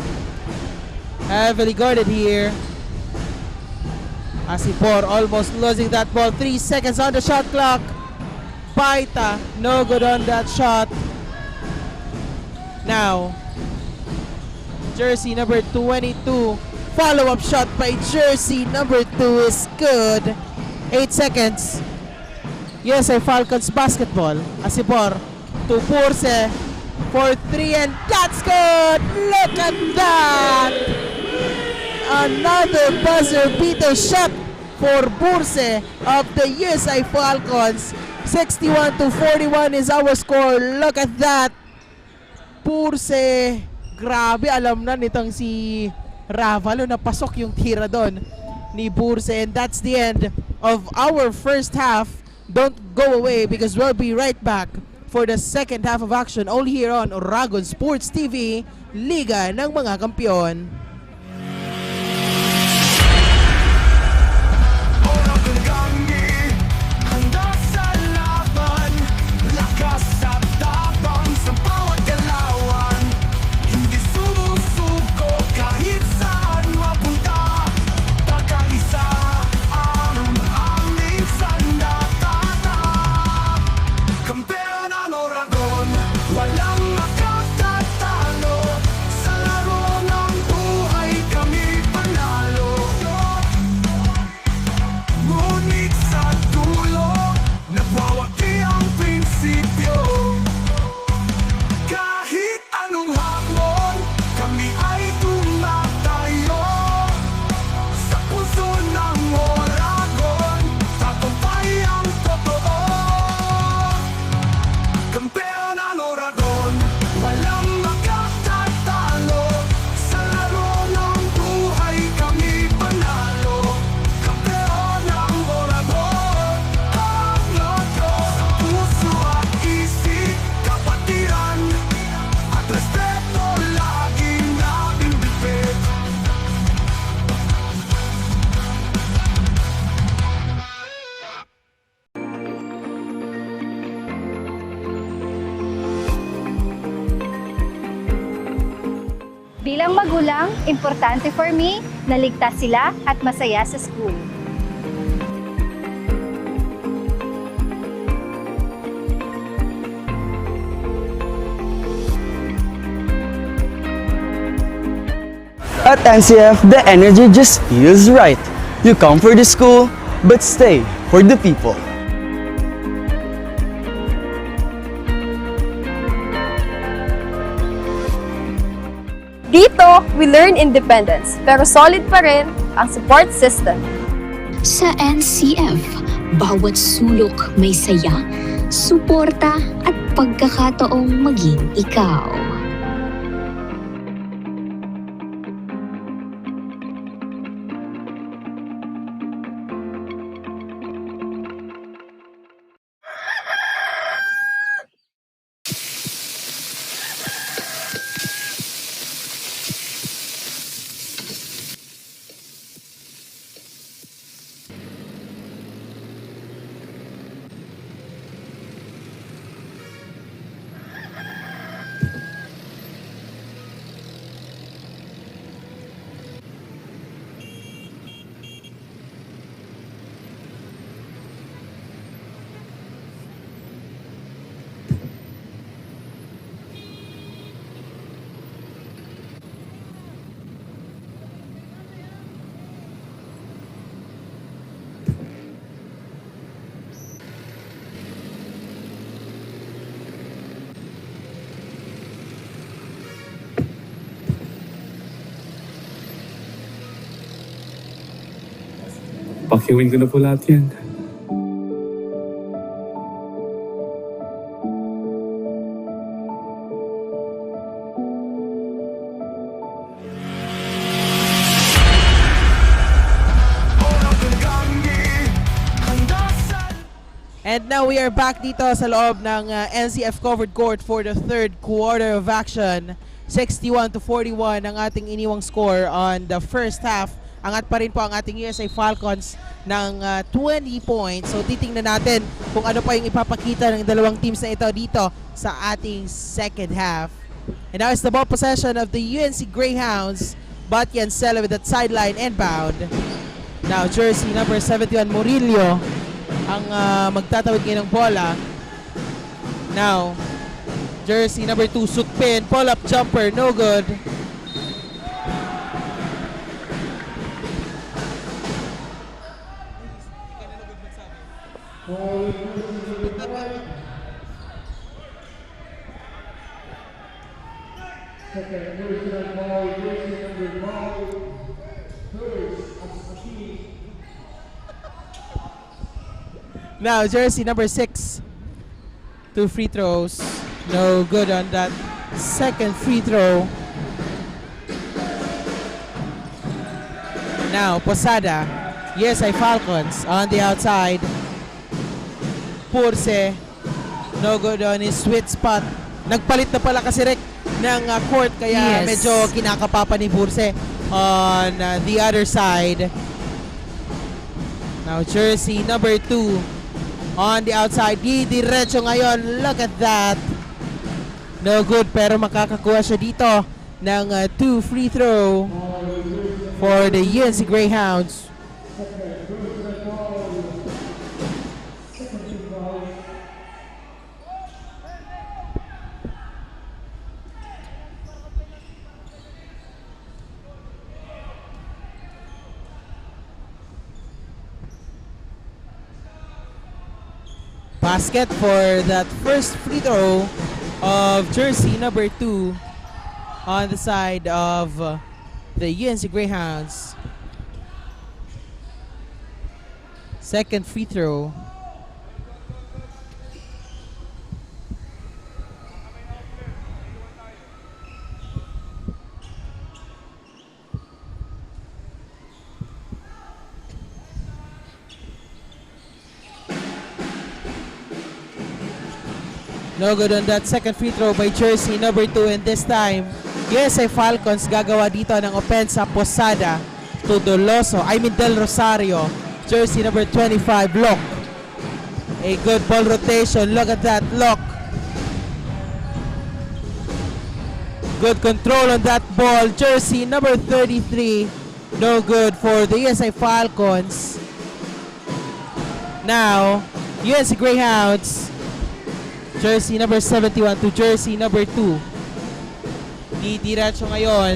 Heavily guarded here. Asibor almost losing that ball. 3 seconds on the shot clock. Baita, no good on that shot. Now, jersey number 22. Follow-up shot by jersey number 2 is good. 8 seconds. USI Falcons basketball. Asibor to Burse for 3 and that's good. Look at that. Another buzzer beater shot for Burse of the USI Falcons. 61-41 is our score. Look at that. Burse, grabe, alam na nitong si Ravalo na pasok yung tira doon ni Burse. And that's the end of our first half. Don't go away because we'll be right back for the second half of action only here on Oragon Sports TV, Liga ng mga Kampiyon. Oragon Bilang magulang, importante for me na ligtas sila at masaya sa school. At NCF, the energy just feels right. You come for the school, but stay for the people. Dito, we learn independence, pero solid pa rin ang support system. Sa NCF, bawat sulok may saya, suporta at pagkakataong maging ikaw. Pakiwin ko na po lahat yan. And now we are back dito sa loob ng NCF covered court for the third quarter of action. 61-41 ang ating iniwang score on the first half. Angat pa rin po ang ating USA Falcons ng 20 points. So titingnan natin kung ano pa yung ipapakita ng dalawang teams na ito dito sa ating second half. And now is the ball possession of the UNC Greyhounds. Batyan Sela with that sideline inbound. Now jersey number 71 Murillo ang magtatawid ngayon ng bola. Now jersey number 2 Sukpin, pull-up jumper, no good. Now jersey number 6, 2 free throws, no good on that second free throw. Now Posada, USI Falcons on the outside. Purse, no good on his sweet spot. Nagpalit na pala kasi Rick ng court kaya Yes. medyo kinakapapa ni Purse on the other side. Now jersey number 2 on the outside. Diretso ngayon. Look at that. No good pero makakakuha siya dito ng 2 free throw for the UNC Greyhounds. Basket for that first free throw of jersey number 2 on the side of the UNC Greyhounds. Second free throw. No good on that second free throw by jersey number 2, and this time USI Falcons gagawa dito ng opensa. Posada to Del Rosario, jersey number 25, Lock. A good ball rotation. Look at that, Lock. Good control on that ball. Jersey number 33. No good for the USI Falcons. Now, UNC Greyhounds. Jersey number 71 to jersey number 2. Didiretso ngayon.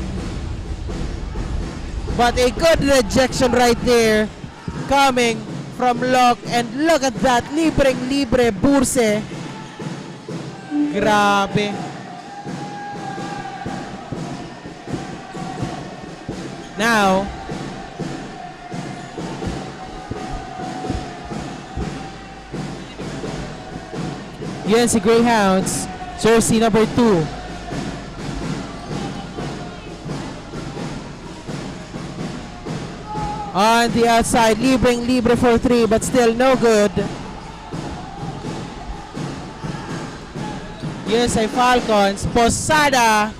But a good rejection right there coming from Locke. And look at that. Libreng-libre. Burse. Grabe. Now, UNC Greyhounds, jersey number 2. On the outside, libre for 3, but still no good. USI Falcons, Posada,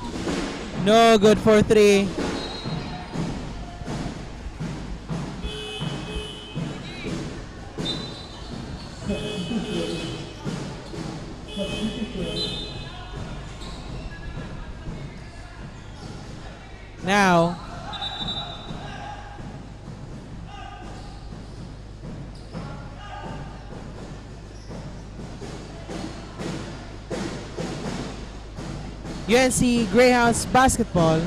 no good for 3. Now, UNC Greyhounds basketball.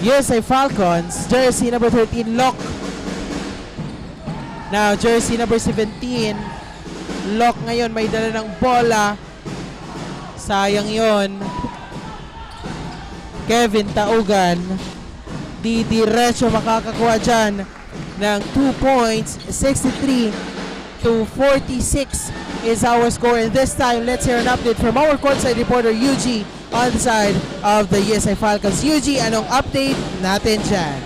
USI Falcons, jersey number 13, Locke. Now, jersey number 17, Locke ngayon may dala ng bola. Sayang yon. Kevin Taugan. Didiretso makakakuha dyan ng 2 points. 63 to 46 is our score. And this time, let's hear an update from our courtside reporter, Yuji, on the side of the USI Falcons. Yuji, anong update natin dyan?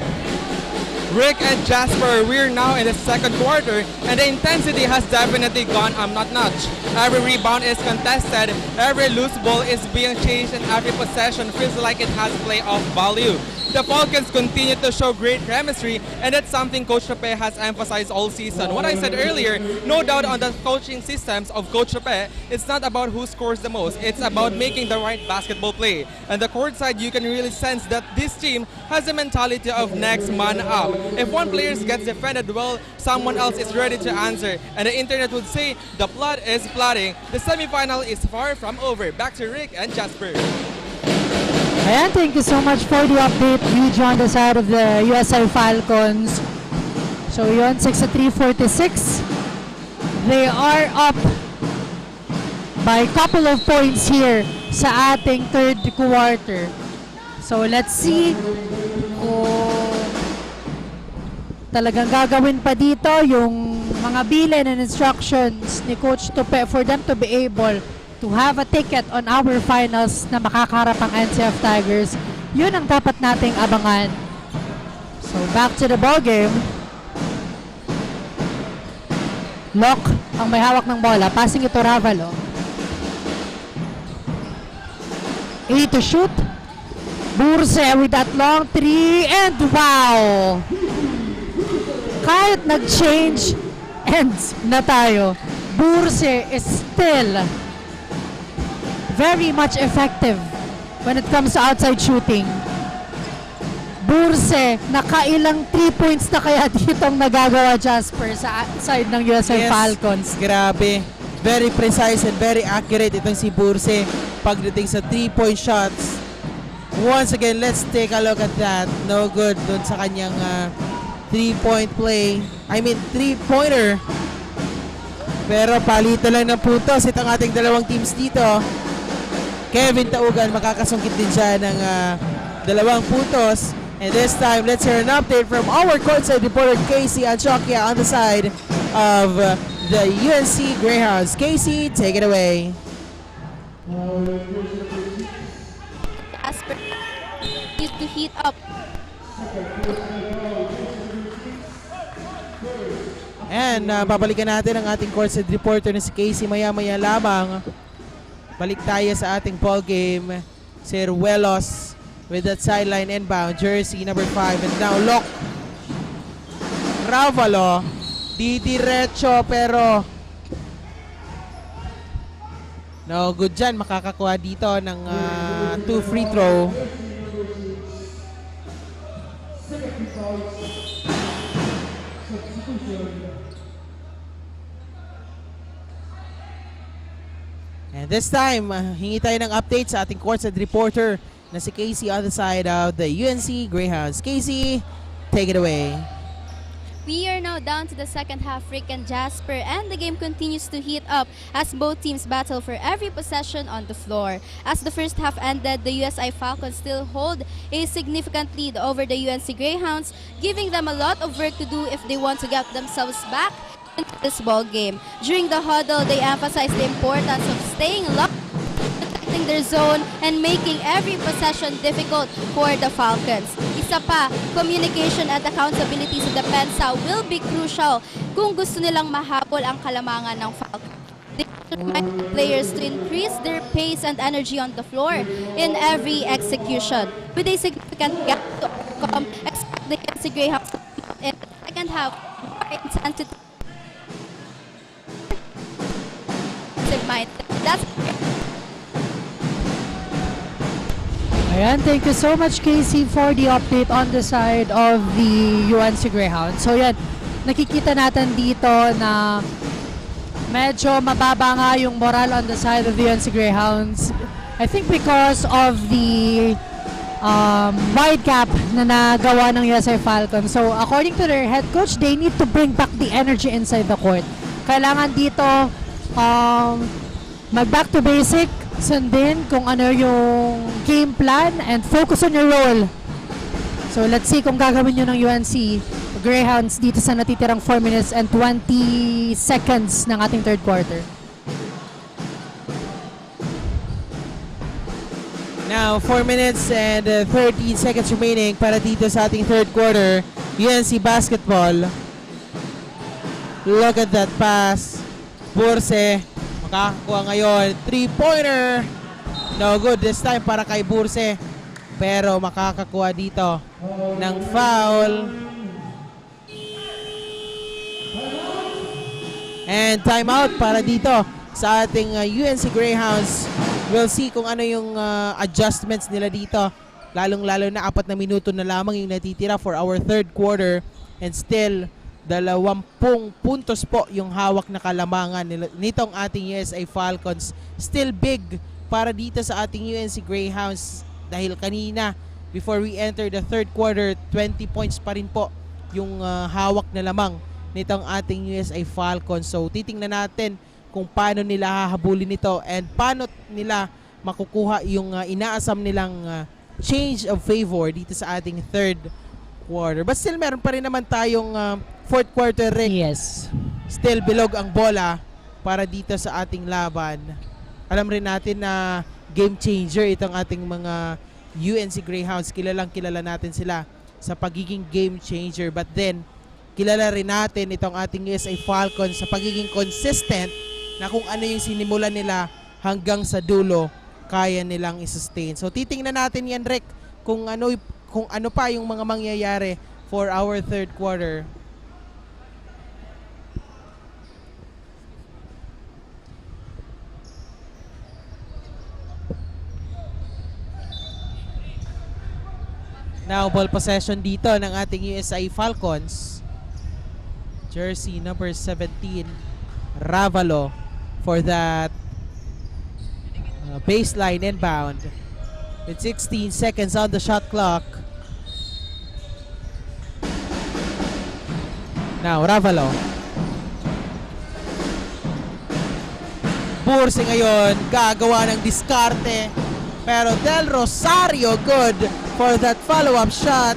Rick and Jasper, we're now in the second quarter and the intensity has definitely gone notch. Every rebound is contested, every loose ball is being chased, and every possession feels like it has playoff value. The Falcons continue to show great chemistry, and that's something Coach Rape has emphasized all season. What I said earlier, no doubt on the coaching systems of Coach Rape, it's not about who scores the most, it's about making the right basketball play. And the court side, you can really sense that this team has a mentality of next man up. If one player gets defended well, someone else is ready to answer. And the internet would say, the flood is flooding. The semifinal is far from over. Back to Rick and Jasper. Ayan, thank you so much for the update, Huge, on the side of the USI Falcons. So yun, 63-46. They are up by a couple of points here sa ating third quarter. So let's see kung talagang gagawin pa dito yung mga bilin and instructions ni Coach Tupe for them to be able to have a ticket on our finals na makakaharap ang NCF Tigers. Yun ang dapat nating abangan. So back to the ball game. Locke ang may hawak ng bola. Passing ito Ravalo. 8 to shoot. Burse with that long 3 and wow! Kahit nag-change ends na tayo, Burse is still very much effective when it comes to outside shooting. Burse, nakailang 3 points na kaya ditong nagagawa, Jasper, sa side ng USI Falcons. Grabe. Very precise and very accurate itong si Burse pagdating sa 3-point shots. Once again, let's take a look at that. No good dun sa kanyang 3-point play. I mean, 3-pointer. Pero palito lang ng putos itong ating dalawang teams dito. Kevin Taugan makakasungkit din siya ng 2 putos. And this time, let's hear an update from our courtside reporter, Casey Anchoquia, on the side of the UNC Greyhounds. Casey, take it away. Jasper used to heat up. And babalikan natin ang ating courtside reporter na si Casey maya-maya lamang. Balik tayo sa ating ball game. Sir Welos with that sideline inbound. Jersey number 5. And now lock. Ravalo. Didiretso pero no good dyan. Makakakuha dito ng 2 free throw. And this time, hingi tayo ng update sa ating courtside reporter na si Casey on the side of the UNC Greyhounds. Casey, take it away. We are now down to the second half, Rick and Jasper, and the game continues to heat up as both teams battle for every possession on the floor. As the first half ended, the USI Falcons still hold a significant lead over the UNC Greyhounds, giving them a lot of work to do if they want to get themselves back into this ball game. During the huddle, they emphasized the importance of staying locked, protecting their zone, and making every possession difficult for the Falcons. Isa pa, communication at accountability sa depensa will be crucial kung gusto nilang mahabol ang kalamangan ng Falcons. They remind players to increase their pace and energy on the floor in every execution. With a significant gap to overcome, expect the UNC Greyhounds in the second half more intensity. That's Ayan, thank you so much Casey for the update on the side of the UNC Greyhounds. So yan, nakikita natin dito na medyo mababa nga yung moral on the side of the UNC Greyhounds. I think because of the wide gap na nagawa ng USI Falcons. So according to their head coach, they need to bring back the energy inside the court. Kailangan dito mag-back to basic, sundin kung ano yung game plan and focus on your role. So let's see kung gagawin nyo ng UNC Greyhounds dito sa natitirang 4 minutes and 20 seconds ng ating third quarter. Now 4 minutes and 13 seconds remaining para dito sa ating third quarter. UNC basketball. Look at that pass. Burse makakakuha ngayon. 3-pointer. No good this time para kay Burse. Pero makakakuha dito ng foul. And timeout para dito sa ating UNC Greyhounds. We'll see kung ano yung adjustments nila dito. Lalong-lalo na 4 na minuto na lamang yung natitira for our third quarter. And still, 20 puntos po yung hawak na kalamangan nitong ating USI Falcons. Still big para dito sa ating UNC Greyhounds dahil kanina before we enter the third quarter, 20 points pa rin po yung hawak na lamang nitong ating USI Falcons. So titingnan natin kung paano nila hahabulin ito and paano nila makukuha yung inaasam nilang change of favor dito sa ating third quarter. But still meron pa rin naman tayong fourth quarter ring. Yes. Still bilog ang bola para dito sa ating laban. Alam rin natin na game changer itong ating mga UNC Greyhounds. Kilalang kilala natin sila sa pagiging game changer. But then, kilala rin natin itong ating USI Falcons sa pagiging consistent na kung ano yung sinimulan nila hanggang sa dulo, kaya nilang i-sustain. So titingnan natin yan, Rick, kung ano pa yung mga mangyayari for our third quarter. Now, ball possession dito ng ating USI Falcons. Jersey number 17, Ravalo for that baseline inbound. With 16 seconds on the shot clock. Now, Ravalo. Burse ngayon, gagawa ng diskarte. Pero Del Rosario, good for that follow-up shot.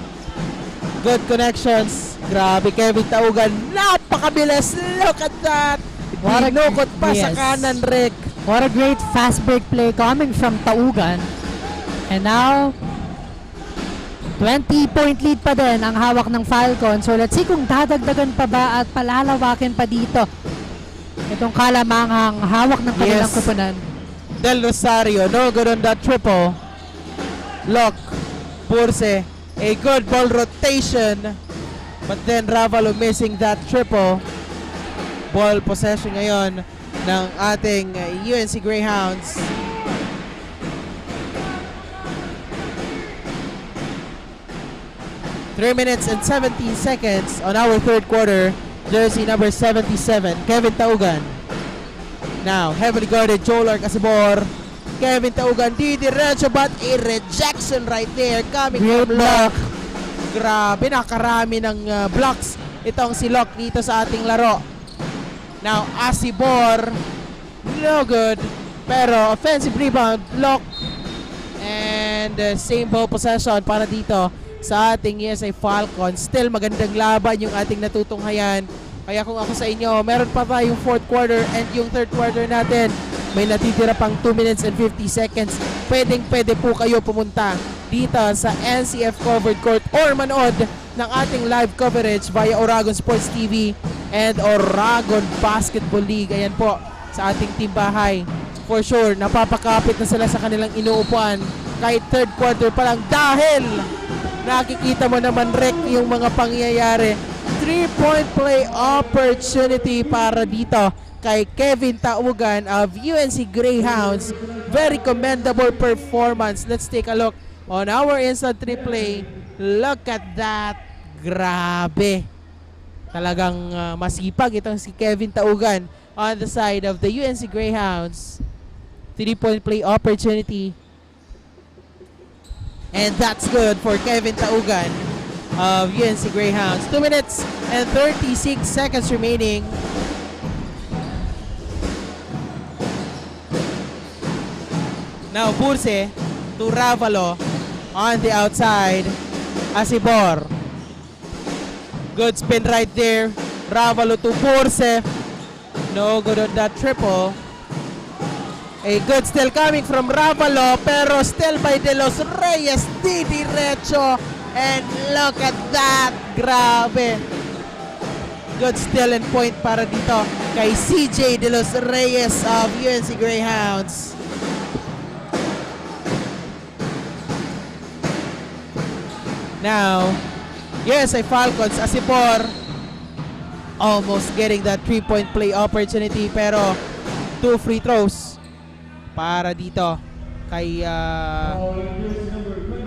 Good connections. Grabe, Kevin Taugan. Napakabilis. Look at that. Pinukot pa sa kanan, Rick. What a great fast break play coming from Taugan. And now, 20-point lead pa din ang hawak ng Falcon. So let's see kung dadagdagan pa ba at palalawakin pa dito itong kalamanghang hawak ng kanilang kupunan. Del Rosario, no good on that triple. Lock, Purse, a good ball rotation. But then Ravalo missing that triple. Ball possession ngayon ng ating UNC Greyhounds. Three minutes and 17 seconds on our third quarter. Jersey number 77, Kevin Taugan. Now, heavily guarded Joel Arcasibor. Kevin Taugan, didiretso but a rejection right there coming from Locke. Grabe, nakarami ng blocks itong si Locke dito sa ating laro. Now, Asibor, no good. Pero offensive rebound, Locke. And same ball possession para dito sa ating USI Falcons. Still magandang laban yung ating natutunghayan. Kaya kung ako sa inyo, meron pa tayong fourth quarter and yung third quarter natin. May natitira pang 2 minutes and 50 seconds. Pwede po kayo pumunta dito sa NCF Covered Court or manood ng ating live coverage via Oragon Sports TV and Oragon Basketball League. Ayan po sa ating team bahay. For sure, napapakapit na sila sa kanilang inuupuan kahit third quarter pa lang dahil nakikita mo naman Rick yung mga pangyayari. 3-point play opportunity para dito kay Kevin Taugan of UNC Greyhounds. Very commendable performance. Let's take a look on our instant replay. Look at that. Grabe. Talagang masipag itong si Kevin Taugan on the side of the UNC Greyhounds. 3-point play opportunity. And that's good for Kevin Taugan of UNC Greyhounds. 2 minutes and 36 seconds remaining. Now Purse to Ravalo on the outside. Asibor. Good spin right there. Ravalo to Purse. No good on that triple. A good steal coming from Ravalo, pero still by De Los Reyes, di diretso. And look at that, grabe. Good steal and point para dito kay CJ De Los Reyes of UNC Greyhounds. Now, USI Falcons, Asipor, almost getting that 3-point play opportunity, pero 2 free throws para dito kay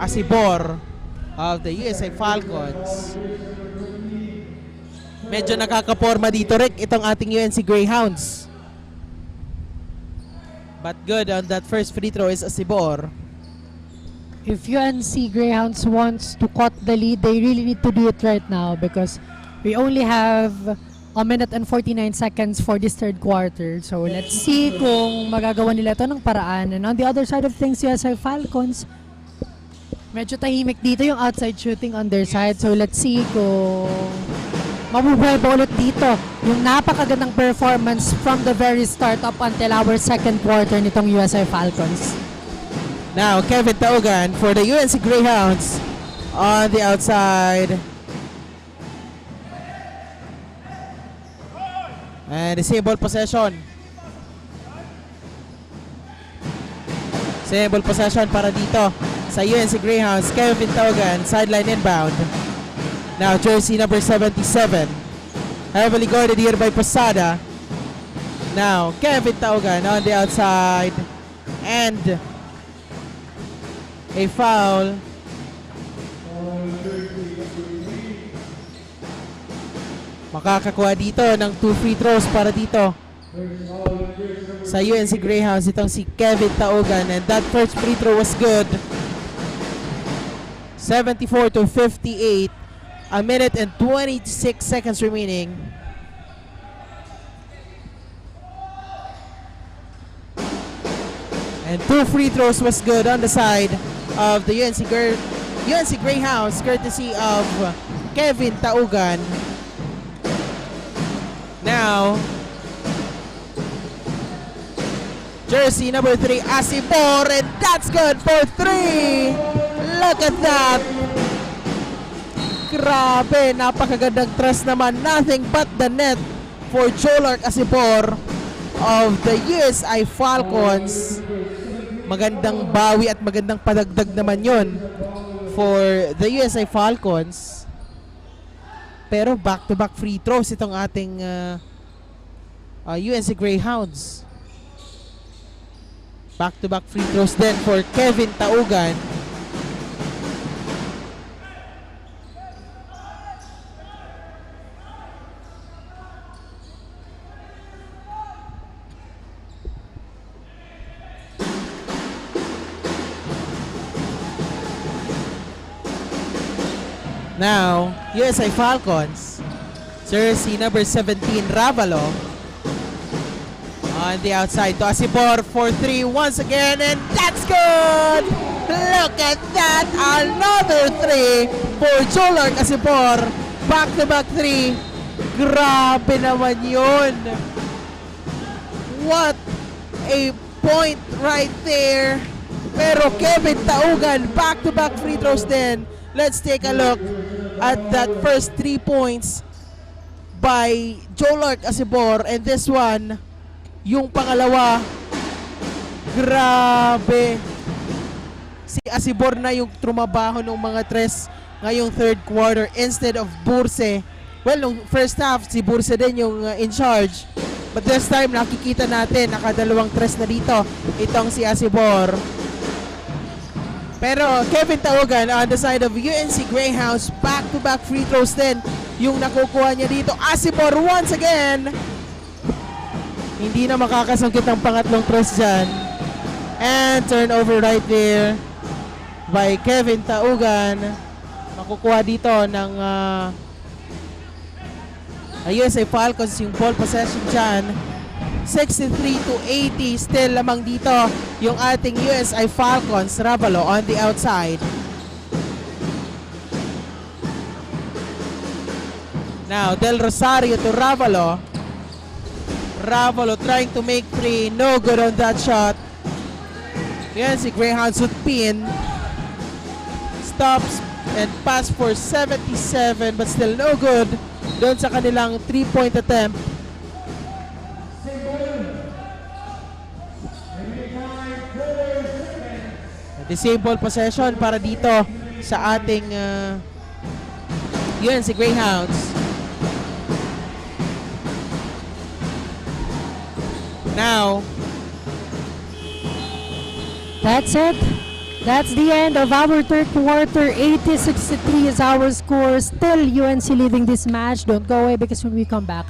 Asibor of the USI Falcons. Medyo nakakaporma dito Rick itong ating UNC Greyhounds. But good on that first free throw is Asibor. If UNC Greyhounds wants to cut the lead, they really need to do it right now because we only have 1 minute and 49 seconds for this third quarter. So let's see kung magagawa nila ito ng paraan. And on the other side of things, USI Falcons, medyo tahimik dito yung outside shooting on their side. So let's see kung mabubuhay ba ulit dito yung napakagandang performance from the very start up until our second quarter nitong USI Falcons. Now Kevin Taugan for the UNC Greyhounds on the outside. And the same ball possession. Same ball possession para dito sa UNC Greyhounds. Kevin Taugan, sideline inbound. Now jersey number 77. Heavily guarded here by Posada. Now Kevin Taugan on the outside. And a foul. Makakakuha dito ng 2 free throws para dito sa UNC Greyhounds itong si Kevin Taugan, and that first free throw was good. 74-58. 1 minute and 26 seconds remaining. And 2 free throws was good on the side of the UNC Greyhounds courtesy of Kevin Taugan. Now, jersey number 3, Asibor, and that's good for 3. Look at that. Grabe, napakagandang thrust naman. Nothing but the net for Joel Asibor of the USI Falcons. Magandang bawi at magandang padagdag naman yon for the USI Falcons. Pero back-to-back free throws itong ating UNC Greyhounds. Back-to-back free throws din for Kevin Taugan. Now, USI Falcons, jersey number 17, Ravalo. On the outside to Asibor for 3 once again, and that's good! Look at that! Another 3 for Jolark Asibor. Back-to-back 3. Grabe naman yun. What a point right there. Pero Kevin Taugan, back-to-back free throws din. Let's take a look at that first 3 points by Jolark Asibor, and this one, yung pangalawa, grabe. Si Asibor na yung trumabaho ng mga tres ngayong third quarter instead of Burse. Well, nung first half, si Burse din yung in charge. But this time, nakikita natin, nakadalawang tres na dito. Itong si Asibor. Pero Kevin Taugan on the side of UNC Greyhounds, back-to-back free throws din yung nakukuha niya dito. Asibor once again. Hindi na makakasungkit ang pangatlong tres dyan. And turnover right there by Kevin Taugan. Makukuha dito ng USI Falcons yung ball possession dyan. 63-80, still lamang dito yung ating USI Falcons. Ravalo on the outside. Now, Del Rosario to Ravalo. Ravalo trying to make 3. No good on that shot. UNC Greyhounds would pin. Stops and pass for 77, but still no good doon sa kanilang 3-point attempt. Disable possession para dito sa ating UNC Greyhounds. Now, That's it. That's the end of our third quarter. 80-63 is our score. Still UNC leading this match. Don't go away because when we come back,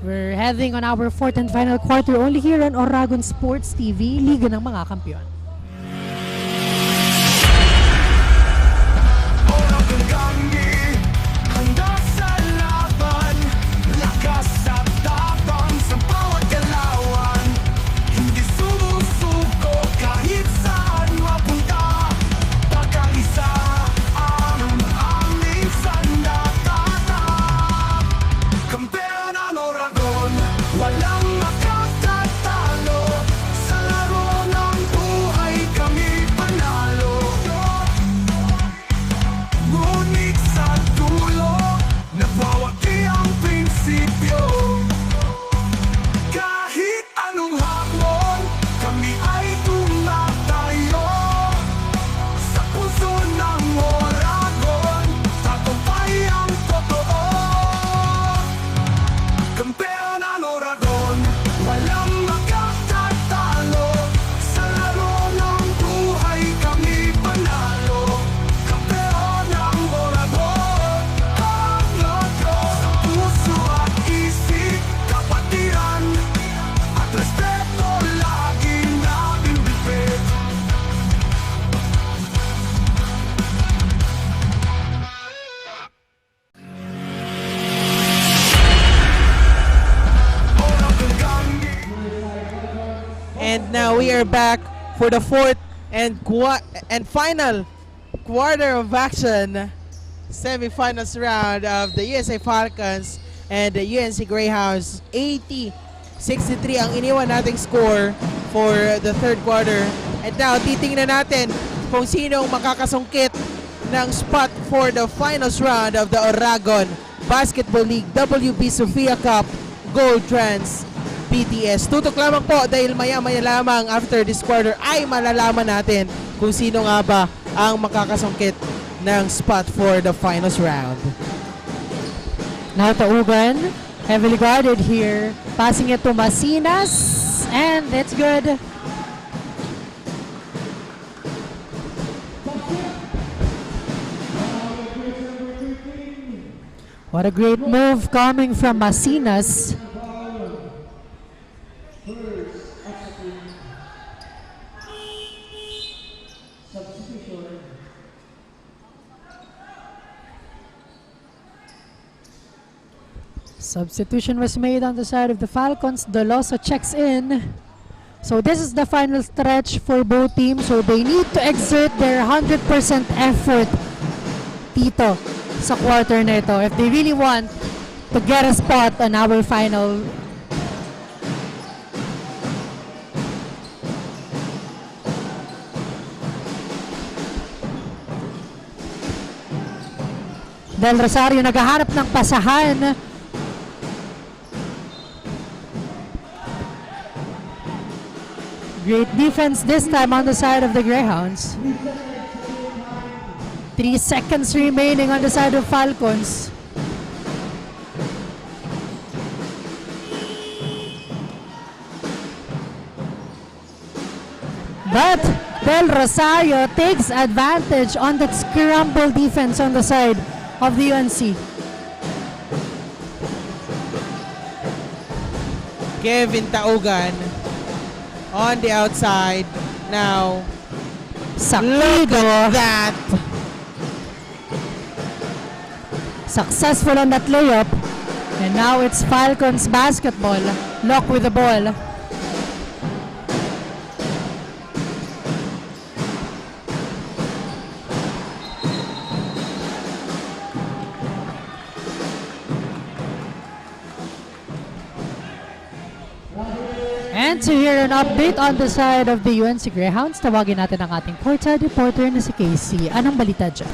we're heading on our fourth and final quarter only here on Oragon Sports TV, Liga ng mga Kampiyon. And now we are back for the fourth and final quarter of action. Semifinals round of the USA Falcons and the UNC Greyhounds. 80-63 ang iniwan nating score for the third quarter. And now titingnan natin kung sino ang makakasungkit ng spot for the finals round of the Oragon Basketball League WB Sofia Cup Gold Trans BTS. Tutok lamang po dahil maya-maya lamang after this quarter ay malalaman natin kung sino nga ba ang makakasungkit ng spot for the finals round. Now Taugan, heavily guarded here. Passing it to Masinas. And it's good. What a great move coming from Masinas. Substitution was made on the side of the Falcons. Doloso checks in. So this is the final stretch for both teams. So they need to exert their 100% effort dito sa quarter na ito if they really want to get a spot on our final. Del Rosario naghahanap ng pasahan. Great defense this time on the side of the Greyhounds. 3 seconds remaining on the side of Falcons. But Del Rosario takes advantage on that scramble defense on the side of the UNC. Kevin Taugan on the outside. Now, look at that. Successful on that layup. And now it's Falcons basketball. Lock with the ball. And to hear an update on the side of the UNC Greyhounds, tawagin natin ang ating courtside reporter na si Casey. Anong balita dyan?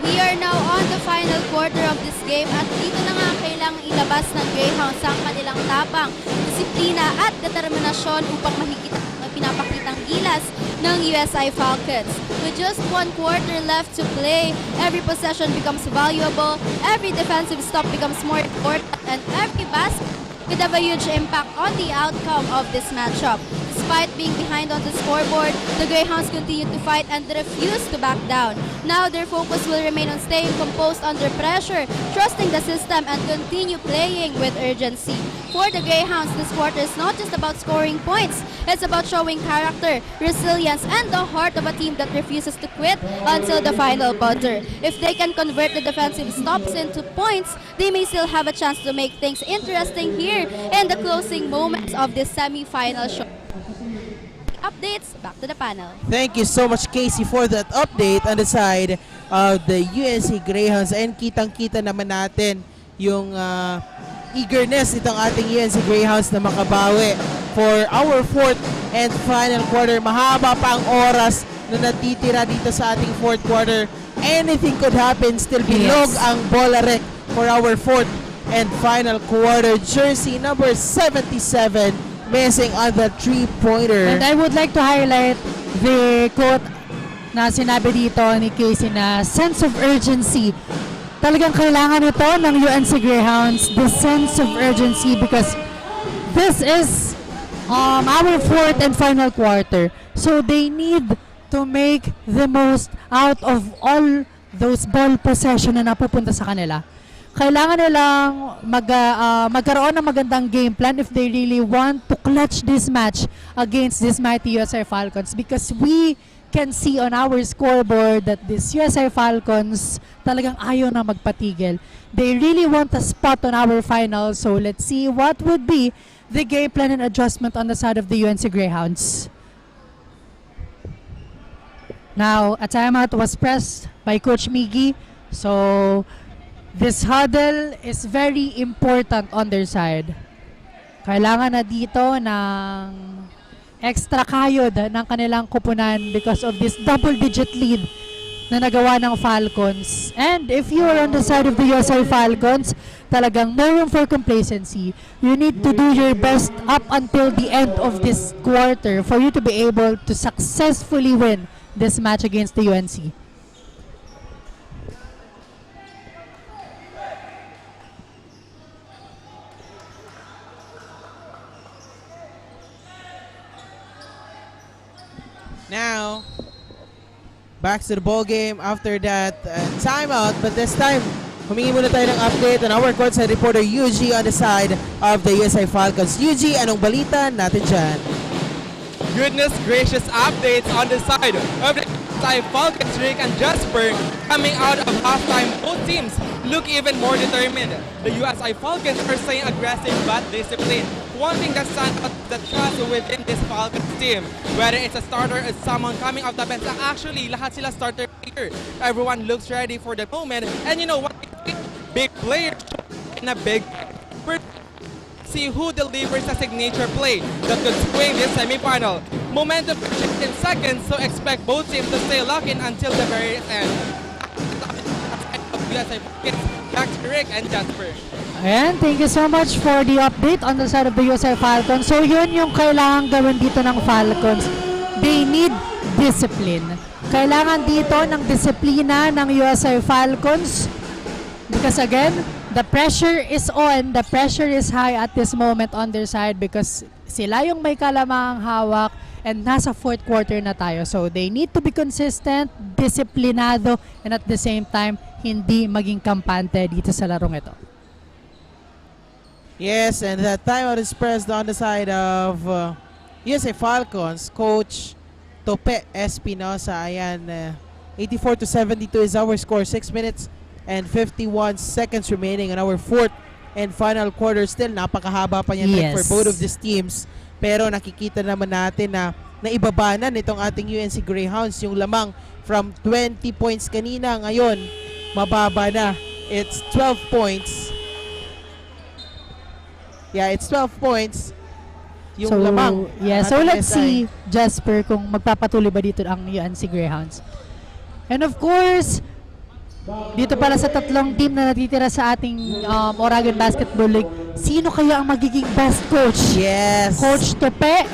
We are now on the final quarter of this game at dito na nga kailangang ilabas ng Greyhounds ang kanilang tapang, disiplina at determinasyon upang mahigit ang pinapakitang gilas ng USI Falcons. With just 1 quarter left to play, every possession becomes valuable, every defensive stop becomes more important, and every basket could have a huge impact on the outcome of this matchup. Despite being behind on the scoreboard, the Greyhounds continue to fight and refuse to back down. Now their focus will remain on staying composed under pressure, trusting the system, and continue playing with urgency. For the Greyhounds, this quarter is not just about scoring points, it's about showing character, resilience, and the heart of a team that refuses to quit until the final buzzer. If they can convert the defensive stops into points, they may still have a chance to make things interesting here in the closing moments of this semi-final show. Updates, back to the panel. Thank you so much, Casey, for that update on the side of the UNC Greyhounds. And kitang-kita naman natin yung eagerness itong ating UNC Greyhounds na makabawi for our 4th and final quarter. Mahaba pa ang oras na natitira dito sa ating 4th quarter. Anything could happen. Still bilog ang Bolarec for our 4th and final quarter. Jersey number 77 missing on the 3-pointer. And I would like to highlight the quote na sinabi dito ni Casey na sense of urgency. Talagang kailangan ito ng UNC Greyhounds, the sense of urgency, because this is our 4th and final quarter. So they need to make the most out of all those ball possession na napupunta sa kanila. Kailangan nilang magkaroon ng magandang game plan if they really want to clutch this match against this mighty USI Falcons, because we can see on our scoreboard that this USI Falcons talagang ayaw na magpatigil. They really want a spot on our final, so let's see what would be the game plan and adjustment on the side of the UNC Greyhounds. Now, a timeout was pressed by Coach Miggy, so this huddle is very important on their side. Kailangan na dito ng extra kayod ng kanilang kupunan because of this double-digit lead na nagawa ng Falcons. And if you are on the side of the USI Falcons, talagang no room for complacency. You need to do your best up until the end of this quarter for you to be able to successfully win this match against the UNC. Now, back to the ball game after that timeout. But this time, humingi muna tayo ng update on our courtside reporter Yuji on the side of the USI Falcons. Yuji, anong balita natin dyan? Goodness gracious updates on the side of the USI Falcons. Rick and Jasper coming out of halftime. Both teams look even more determined. The USI Falcons are staying aggressive but disciplined. One thing that stands out is the trust within this Falcons team. Whether it's a starter or someone coming off the bench, actually, lahat sila starter player. Everyone looks ready for the moment. And you know what? Big player in a big see who delivers a signature play that could swing this semifinal. Momentum in seconds, so expect both teams to stay locked in until the very end. Back to Rick and Jasper. Ayan, thank you so much for the update on the side of the USI Falcons. So yun yung kailangan gawin dito ng Falcons. They need discipline. Kailangan dito ng disiplina ng USI Falcons. Because again, the pressure is on, the pressure is high at this moment on their side because sila yung may kalamang hawak and nasa fourth quarter na tayo. So they need to be consistent, disiplinado, and at the same time, hindi maging kampante dito sa larong ito. Yes, and that timeout is pressed on the side of USI Falcons. Coach Tope Espinosa. Ayan, 84-72 is our score. 6 minutes and 51 seconds remaining in our fourth and final quarter. Still, napakahaba pa yan for both of these teams. Pero nakikita naman natin na naibaba na nitong ating UNC Greyhounds. Yung lamang from 20 points kanina, ngayon, mababa na. It's 12 points. Yeah, it's 12 points. Yung lamang. Yeah, so let's see, Jasper, kung magpapatuloy ba dito ang UNC Greyhounds. And of course, dito para sa tatlong team na natitira sa ating Oregon Basketball League, sino kaya ang magiging best coach? Yes. Coach Tope,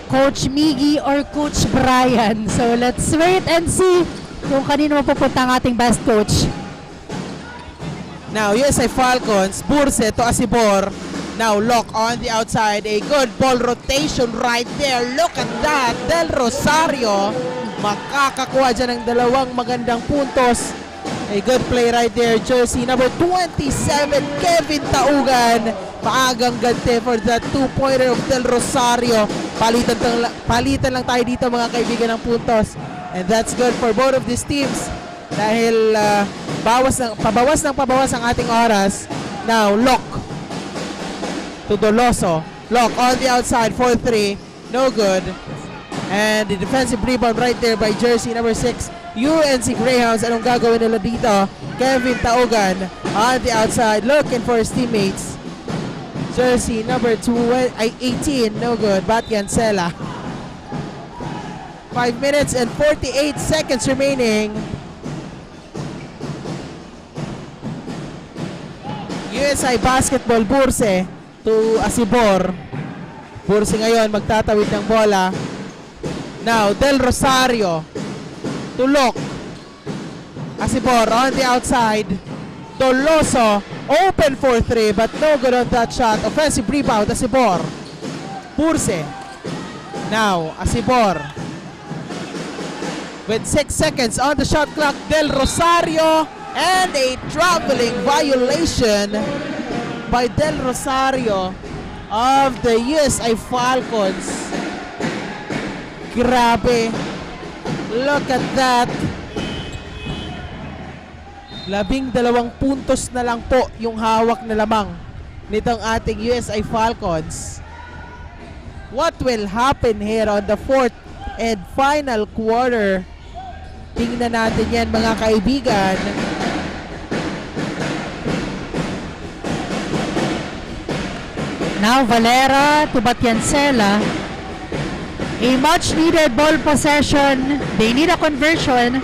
Coach Miggy, or Coach Brian? So let's wait and see kung kanino mapupunta ang ating best coach. Now, USI Falcons, Burse to Asibor. Now, Lock on the outside. A good ball rotation right there. Look at that. Del Rosario makakakuha dyan ng dalawang magandang puntos. A good play right there. Jersey number 27, Kevin Taugan. Maagang gante for that two-pointer of Del Rosario. Palitan lang tayo dito mga kaibigan ng puntos. And that's good for both of these teams. Dahil pabawas ang ating oras. Now, Lock to Doloso. Lock on the outside for 3. No good. And the defensive rebound right there by jersey number 6, UNC Greyhounds. Anong gagawin nila dito? Kevin Taugan on the outside looking for his teammates. Jersey number 18. No good. Batyan Sela. 5 minutes and 48 seconds remaining. USI Basketball Burse to Asibor. Burse ngayon magtatawid ng bola. Now, Del Rosario to Lock. Asibor on the outside. Doloso open for 3 but no good on that shot. Offensive rebound, Asibor. Burse. Now, Asibor. With 6 seconds on the shot clock, Del Rosario. And a traveling violation by Del Rosario of the USI Falcons. Grabe. Look at that. 12 puntos na lang po yung hawak na lamang nitong ating USI Falcons. What will happen here on the fourth and final quarter? Tingnan natin yan mga kaibigan. Now Valera to Batyansela. A much needed ball possession. They need a conversion.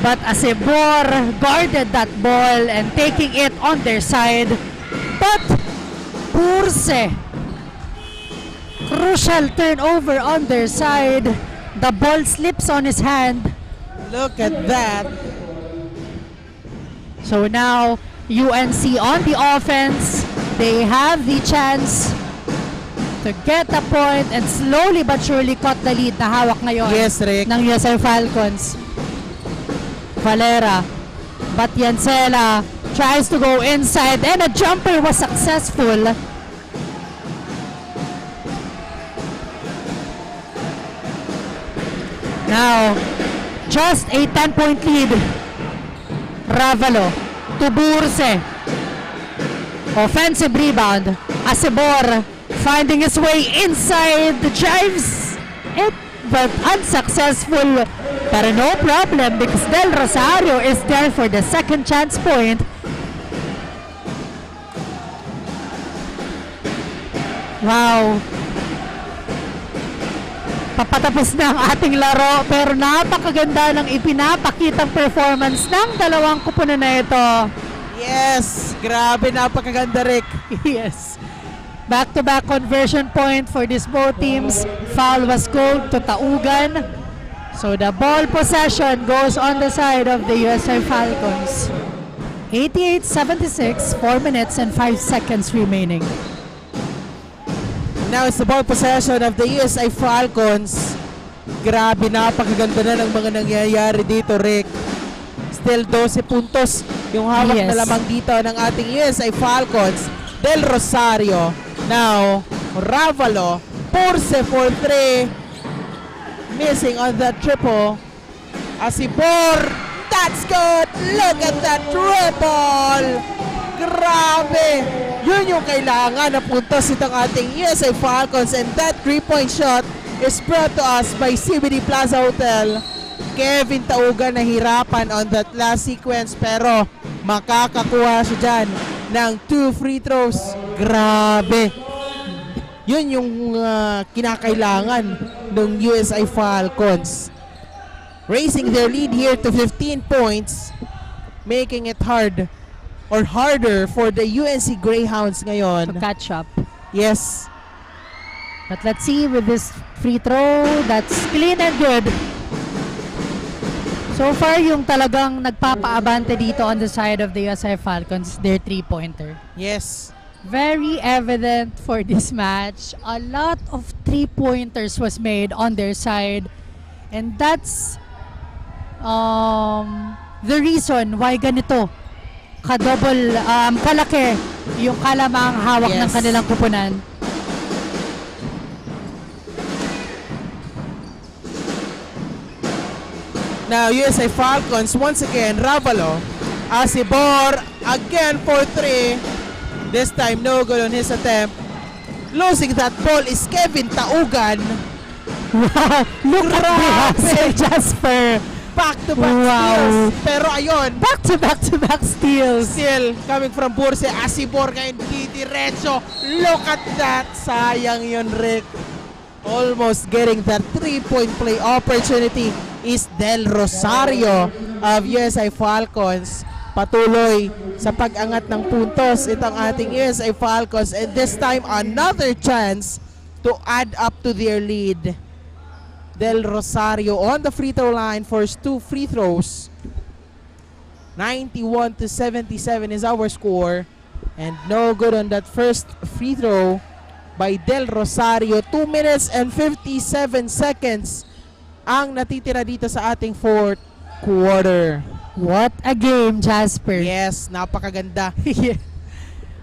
But Acebor guarded that ball and taking it on their side. But Purse, crucial turnover on their side. The ball slips on his hand. Look at that. So now, UNC on the offense. They have the chance to get a point and slowly but surely cut the lead na hawak ngayon ng USI Falcons. Valera, Batiancela tries to go inside and a jumper was successful. Now, just a 10-point lead. Ravalo to Burse. Offensive rebound. Acebor finding his way inside the drives it, but unsuccessful. Pero no problem because Del Rosario is there for the second chance point. Wow. Papatapos na ang ating laro pero napakaganda ng ipinapakitang performance ng dalawang kupunan na ito. Yes, grabe, napakaganda, Rick. Yes. Back-to-back conversion point for these both teams. Foul was called to Taugan. So the ball possession goes on the side of the USI Falcons. 88-76, 4 minutes and 5 seconds remaining. Now it's the ball possession of the USI Falcons. Grabe, napakaganda na ng mga nangyayari dito, Rick. Still 12 puntos yung hawak na lamang dito ng ating USI Falcons. Del Rosario. Now, Ravalo. Purse for 3. Missing on that triple. Acebor. That's good. Look at that triple. Grabe. Yun yung kailangan na puntos itong ating USI Falcons. And that 3-point shot is brought to us by CBD Plaza Hotel. Kevin Taugan nahirapan on that last sequence pero makakakuha siya dyan ng 2 free throws. Grabe. Yun yung kinakailangan ng USI Falcons. Raising their lead here to 15 points, making it hard or harder for the UNC Greyhounds ngayon to catch up. Yes. But let's see with this free throw. That's clean and good. So far, yung talagang nagpapaabante dito on the side of the USI Falcons, their 3-pointer. Yes. Very evident for this match. A lot of 3-pointers was made on their side. And that's the reason why ganito kalaki yung kalamang hawak ng kanilang kupunan. Now, USI Falcons, once again, Ravalo. Acebor, again for 3. This time, no good on his attempt. Losing that ball is Kevin Taugan. Wow, look at the hustle, Jasper. Back-to-back steals. Pero ayun. Back-to-back steals. Still, coming from Burse, Acebor ngayon, diretso. Look at that. Sayang yun, Rick. Almost getting that 3-point play opportunity is Del Rosario of USI Falcons. Patuloy sa pag-angat ng puntos itong ating USI Falcons, and this time another chance to add up to their lead. Del Rosario on the free throw line for 2 free throws. 91-77 is our score, and no good on that first free throw by Del Rosario. 2 minutes and 57 seconds ang natitira dito sa ating fourth quarter. What a game, Jasper. Yes, napakaganda.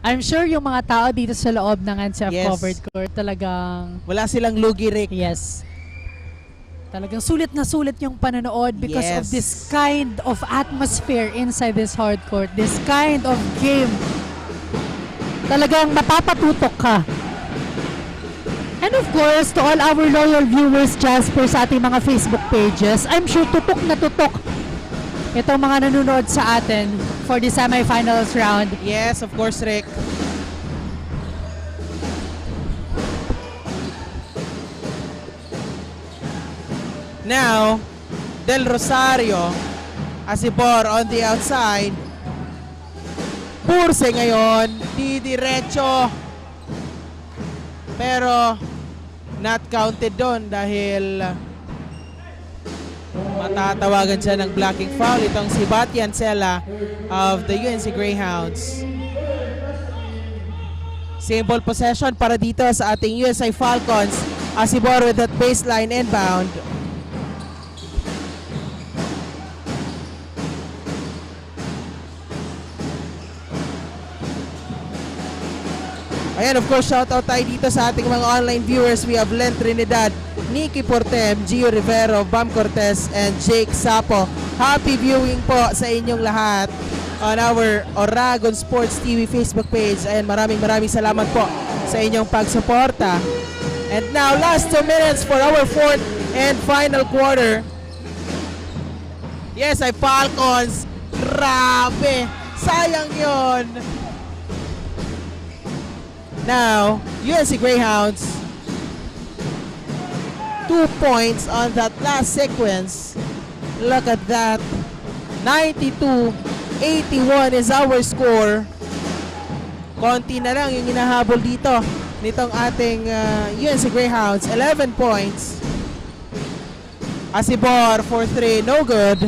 I'm sure yung mga tao dito sa loob ng NCF covered court talagang wala silang lugi, Rick. Yes. Talagang sulit na sulit yung panonood because of this kind of atmosphere inside this hard court. This kind of game. Talagang mapapatutok ka. And of course, to all our loyal viewers, Jasper, sa ating mga Facebook pages, I'm sure tutok na tutok itong mga nanonood sa atin for the semifinals round. Yes, of course, Rick. Now, Del Rosario Asibor on the outside. Purse ngayon, didiretso. Pero not counted doon dahil matatawagan siya ng blocking foul itong si Batian Sela of the UNC Greyhounds. Simple possession para dito sa ating USI Falcons. Asibor with that baseline inbound. Ayan, of course, shoutout tayo dito sa ating mga online viewers. We have Len Trinidad, Nikki Portem, Gio Rivero, Bam Cortez, and Jake Sapo. Happy viewing po sa inyong lahat on our Oragon Sports TV Facebook page. Ayan, maraming salamat po sa inyong pagsuporta. And now, last 2 minutes for our fourth and final quarter. Yes, ay Falcons. Grabe. Sayang yon. Now, UNC Greyhounds, 2 points on that last sequence. Look at that. 92-81 is our score. Konti na lang yung hinahabol dito nitong ating UNC Greyhounds. 11 points. Asibor for 3, no good.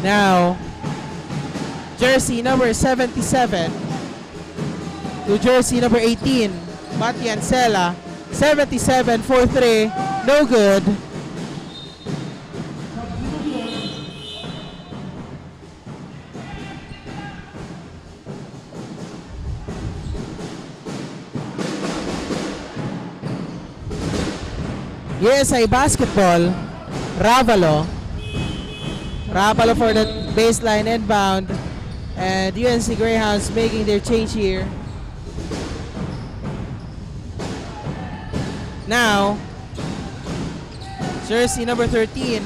Now, jersey number 77 to jersey number 18, Batian Sela, 77 for 3, no good. USI Basketball, Ravalo for the baseline inbound, and UNC Greyhounds making their change here. Now, jersey number 13,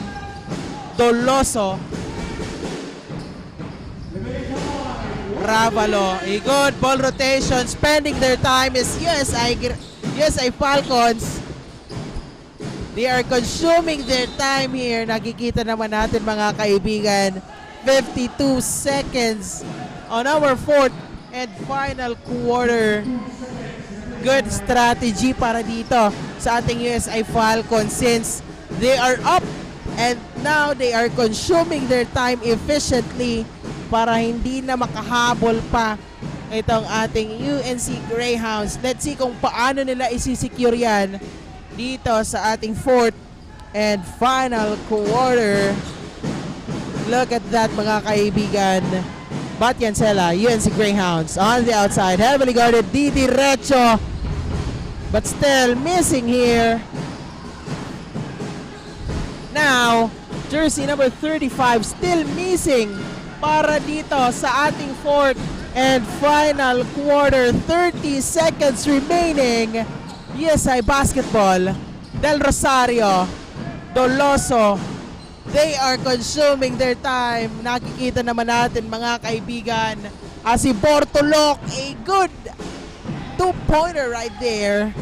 Doloso. Ravalo, a good ball rotation. Spending their time is USI Falcons. They are consuming their time here. Nakikita naman natin mga kaibigan. 52 seconds on our fourth and final quarter. Good strategy para dito sa ating USI Falcons since they are up and now they are consuming their time efficiently para hindi na makahabol pa itong ating UNC Greyhounds. Let's see kung paano nila isisecure yan dito sa ating fourth and final quarter. Look at that mga kaibigan. Batian Sela, UNC Greyhounds on the outside. Heavily guarded, didiretso. But still missing here. Now, jersey number 35 still missing para dito sa ating fourth and final quarter. 30 seconds remaining. USI Basketball, Del Rosario, Doloso, they are consuming their time. Nakikita naman natin mga kaibigan. Si Bortolok, a good 2-pointer right there.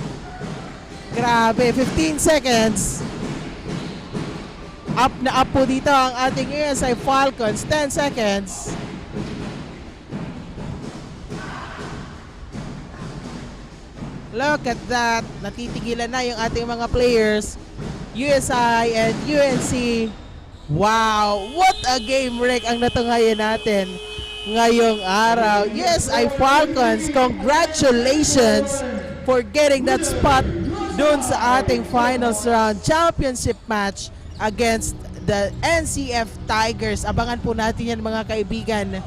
Grabe, 15 seconds. Up na up po dito ang ating USI Falcons. 10 seconds. Look at that. Natitigilan na yung ating mga players. USI and UNC. Wow! What a game break ang natunghayan natin ngayong araw. USI Falcons, congratulations for getting that spot dun sa ating finals round championship match against the NCF Tigers. Abangan po natin yan mga kaibigan.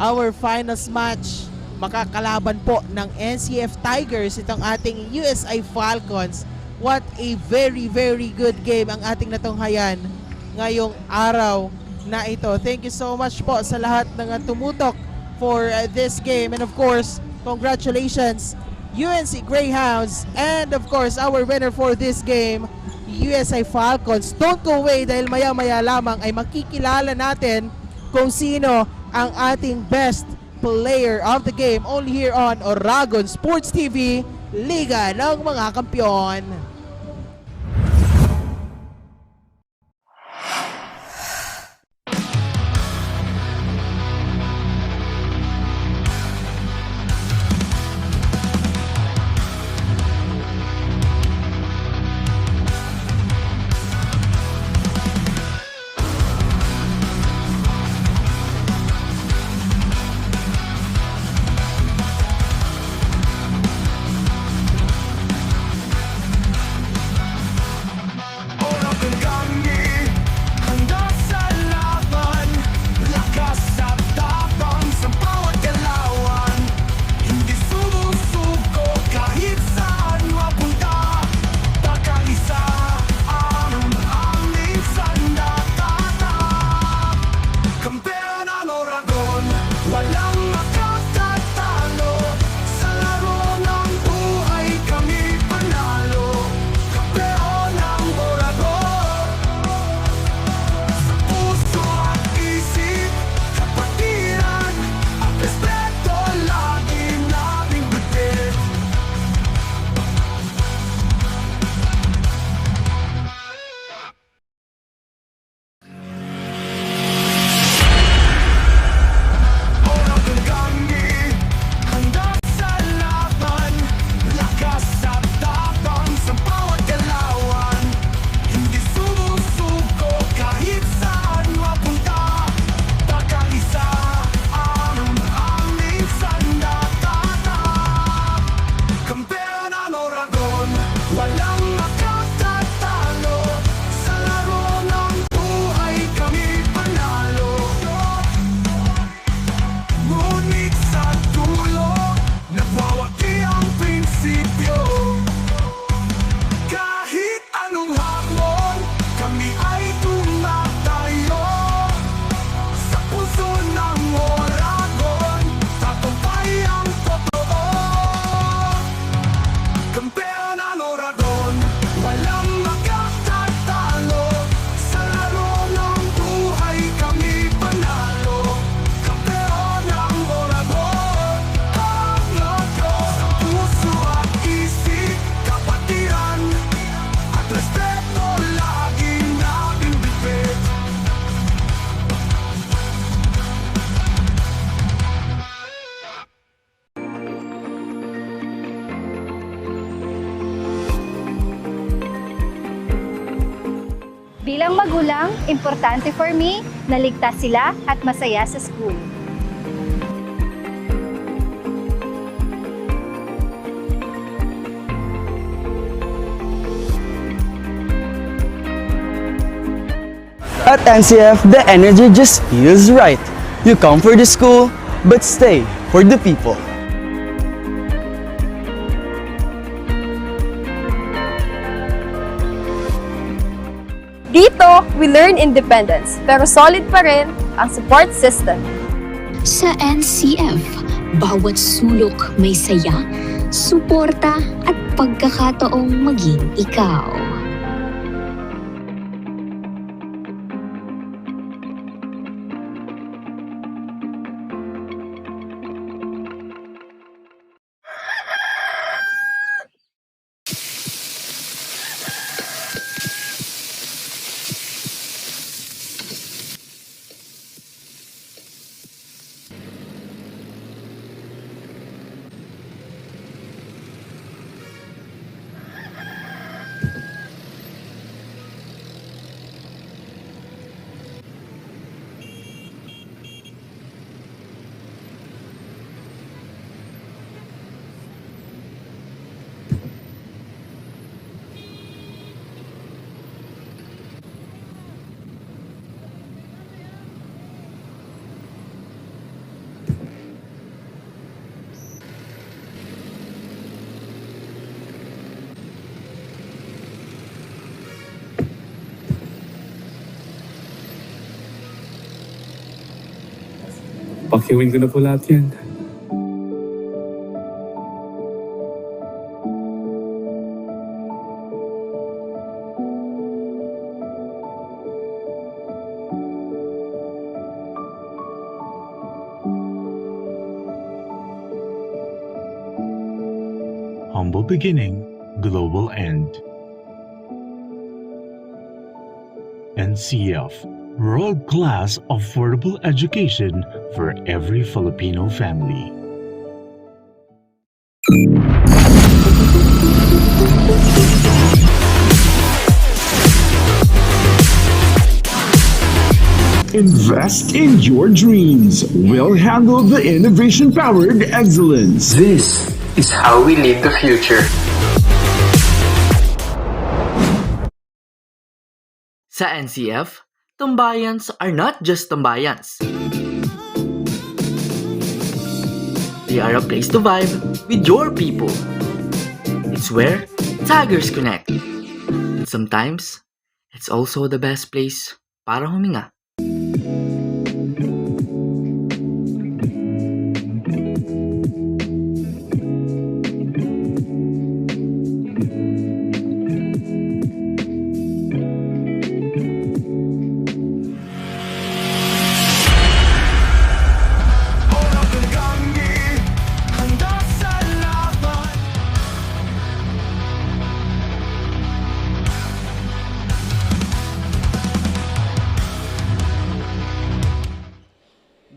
Our finals match, makakalaban po ng NCF Tigers itong ating USI Falcons. What a very good game ang ating natunghayan ngayong araw na ito. Thank you so much po sa lahat ng tumutok for this game. And of course, congratulations UNC Greyhounds, and of course our winner for this game, USI Falcons. Don't go away dahil maya-maya lamang ay makikilala natin kung sino ang ating best player of the game only here on Oragon Sports TV, Liga ng mga Kampiyon. Bilang magulang, importante for me na ligtas sila at masaya sa school. At NCF, the energy just feels right. You come for the school, but stay for the people. Dito, we learn independence, pero solid pa rin ang support system. Sa NCF, bawat sulok may saya, suporta at pagkakataong maging ikaw. Pakiwin ko na po lahat yan. humble beginning, global end. NCF, world-class affordable education for every Filipino family. Invest in your dreams. We'll handle the innovation-powered excellence. This is how we lead the future. Sa NCF, tambayans are not just tambayans. They are a place to vibe with your people. It's where Tigers connect. And sometimes, it's also the best place para huminga.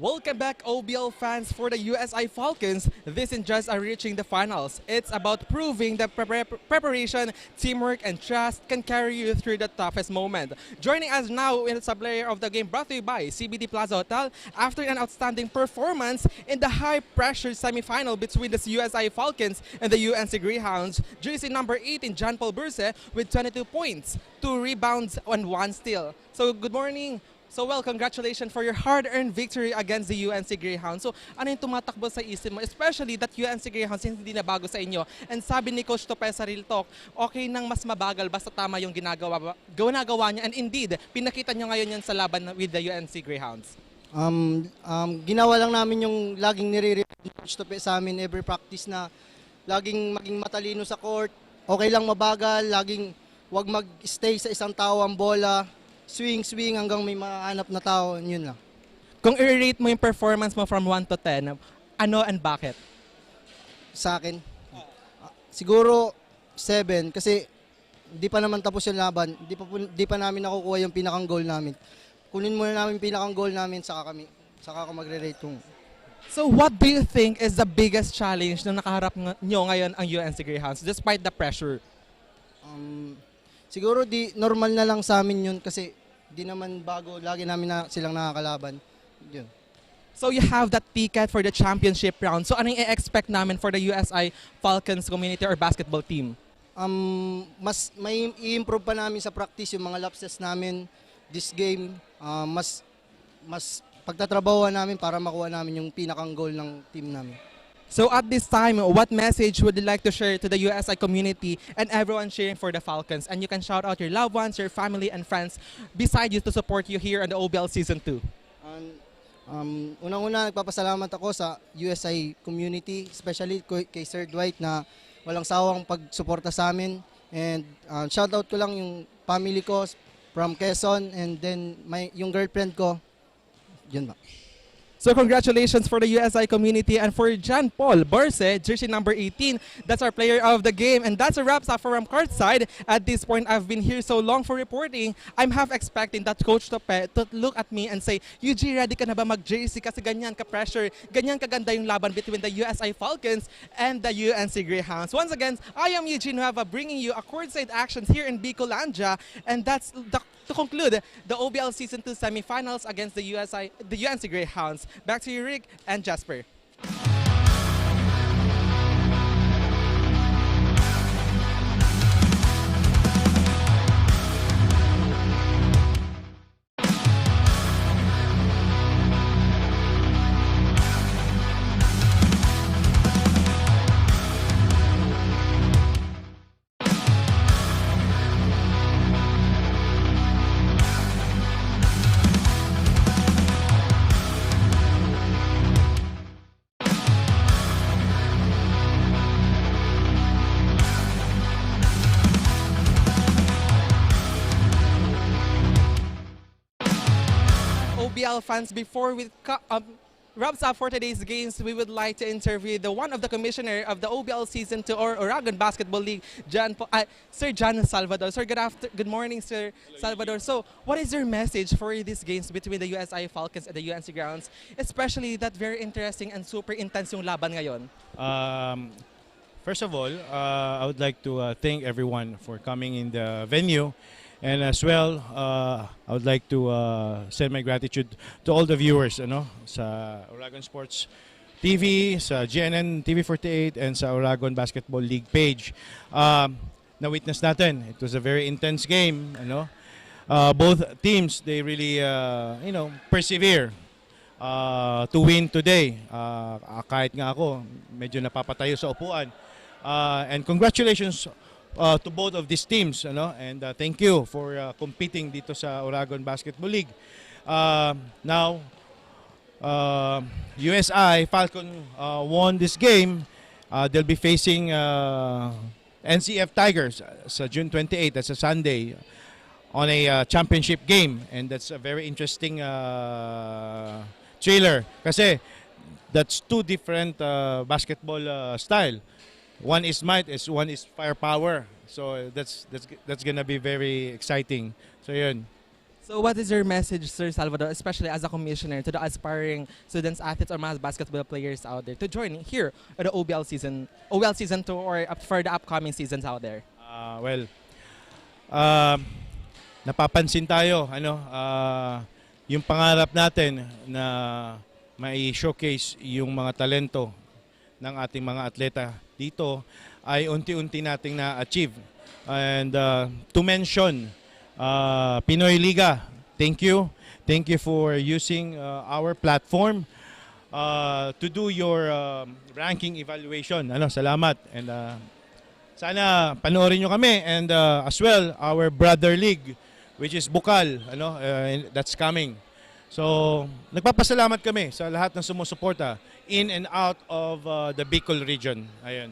Welcome back, OBL fans. For the USI Falcons, this isn't just reaching the finals. It's about proving that preparation, teamwork, and trust can carry you through the toughest moment. Joining us now is a player of the game brought to you by CBD Plaza Hotel after an outstanding performance in the high-pressure semifinal between the USI Falcons and the UNC Greyhounds. Jersey number 18, John Paul Burse, with 22 points, 2 rebounds, and 1 steal. So, good morning. So well, congratulations for your hard-earned victory against the UNC Greyhounds. So ano yung tumatakbo sa isip mo? Especially that UNC Greyhounds hindi na bago sa inyo. And sabi ni Coach Tope sa Real Talk, okay nang mas mabagal basta tama yung ginagawa niya. And indeed, pinakita nyo ngayon yan sa laban with the UNC Greyhounds. Ginawa lang namin yung laging nire-repeat ni Coach Tope sa amin every practice na laging maging matalino sa court. Okay lang mabagal, laging wag mag-stay sa isang tao ang bola. Swing hanggang may mahanap na tao, yun lang. Kung i-rate mo yung performance mo from 1 to 10, ano and bakit? Sa akin, siguro 7 kasi di pa naman tapos yung laban, di pa namin nakukuha yung pinakang goal namin. Kunin muna namin yung pinakang goal namin, saka ako magre-rate kung. So what do you think is the biggest challenge na nakaharap nyo ngayon ang UNC Greyhounds despite the pressure? Siguro normal na lang sa amin yun kasi di naman bago, lagi namin silang nakakalaban. Yun. So you have that ticket for the championship round. So ano yung i-expect namin for the USI Falcons community or basketball team? Mas may i-improve pa namin sa practice yung mga lapses namin this game. Mas pagtatrabahuan namin para makuha namin yung pinakang goal ng team namin. So at this time, what message would you like to share to the USI community and everyone cheering for the Falcons? And you can shout out your loved ones, your family and friends beside you to support you here on the OBL Season 2. Unang-una, nagpapasalamat ako sa USI community, especially kay Sir Dwight na walang sawang pagsuporta sa amin. And shout out ko lang yung family ko from Quezon and then yung girlfriend ko. Yun ba. So congratulations for the USI community and for John Paul Burse, jersey number 18. That's our player of the game. And that's a wrap up from courtside. At this point, I've been here so long for reporting. I'm half expecting that Coach Tope to look at me and say, UG, ready ka na ba mag-jersey? Kasi ganyan ka-pressure, ganyan kaganda yung laban between the USI Falcons and the UNC Greyhounds. Once again, I am Eugene Nueva bringing you a courtside actions here in Bicolandia. And that's to conclude the OBL Season 2 semifinals against the UNC Greyhounds. Back to you, Rick and Jasper. OBL fans, before we wraps up for today's games, we would like to interview one of the commissioner of the OBL Season 2 or Oragon Basketball League, Sir John Salvador. Sir, good morning, Sir Salvador. So, what is your message for these games between the USI Falcons and the UNC Grounds, especially that very interesting and super intense yung laban ngayon? First of all, I would like to thank everyone for coming in the venue. And as well, I would like to send my gratitude to all the viewers sa Oragon Sports TV, sa GNN TV48, and sa Oragon Basketball League page. Na-witness natin, it was a very intense game. Both teams, they really persevere to win today. Kahit nga ako, medyo napapatayo sa upuan. And congratulations to both of these teams, and thank you for competing dito sa Oragon Basketball League. Now, USI Falcon won this game. They'll be facing NCF Tigers sa June 28, that's a Sunday, on a championship game, and that's a very interesting trailer kasi that's two different basketball style. One is might, one is firepower. So that's gonna be very exciting. So yun. So what is your message, Sir Salvador, especially as a commissioner, to the aspiring students, athletes, or mass basketball players out there to join here at the OBL Season 2 or for the upcoming seasons out there? Napapansin tayo, yung pangarap natin na mai-showcase yung mga talento ng ating mga atleta dito ay unti-unti nating na-achieve. And to mention, Pinoy Liga, thank you. Thank you for using our platform to do your ranking evaluation. Salamat. And sana panoorin nyo kami. And as well, our brother league, which is Bukal, that's coming. So, nagpapasalamat kami sa lahat ng sumusuporta in and out of the Bicol region. Ayun.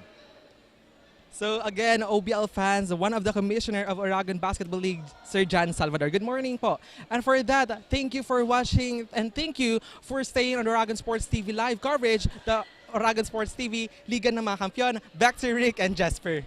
So again, OBL fans, one of the commissioner of Oragon Basketball League, Sir John Salvador. Good morning po. And for that, thank you for watching and thank you for staying on Oragon Sports TV live coverage, the Oragon Sports TV Liga ng mga Kampiyon. Back to Rick and Jasper.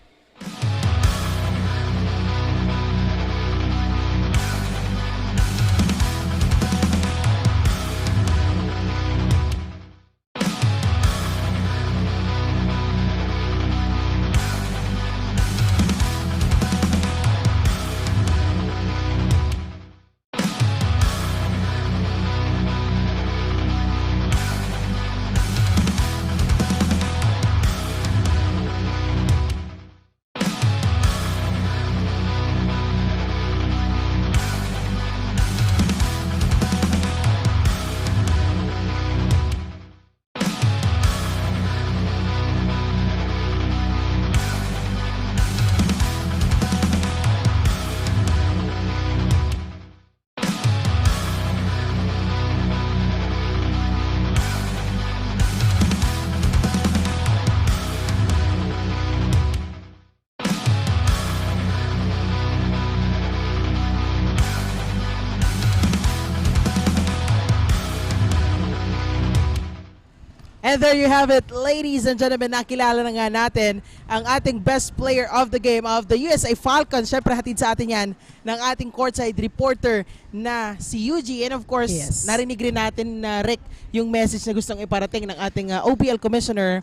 And there you have it, ladies and gentlemen, nakilala na nga natin ang ating best player of the game of the USA Falcons. Siyempre, hatid sa atin yan ng ating courtside reporter na si Yuji. And of course, narinig rin natin na Rick yung message na gustong iparating ng ating OBL Commissioner,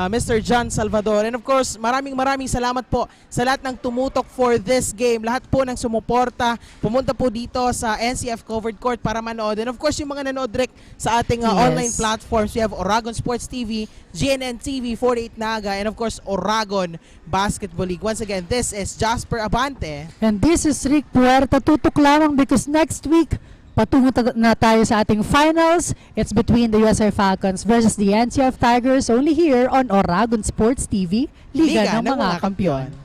Mr. John Salvador. And of course, maraming salamat po sa lahat ng tumutok for this game. Lahat po ng sumuporta, pumunta po dito sa NCF Covered Court para manood. And of course, yung mga nanood direct sa ating online platforms, we have Oragon Sports TV, GNN TV 48 Naga, and of course, Oragon Basketball League. Once again, this is Jasper Abante. And this is Rick Puerta. Tutok lamang because next week, patungo na tayo sa ating finals. It's between the USA Falcons versus the NCF Tigers only here on Oragon Sports TV, Liga ng mga Kampiyon.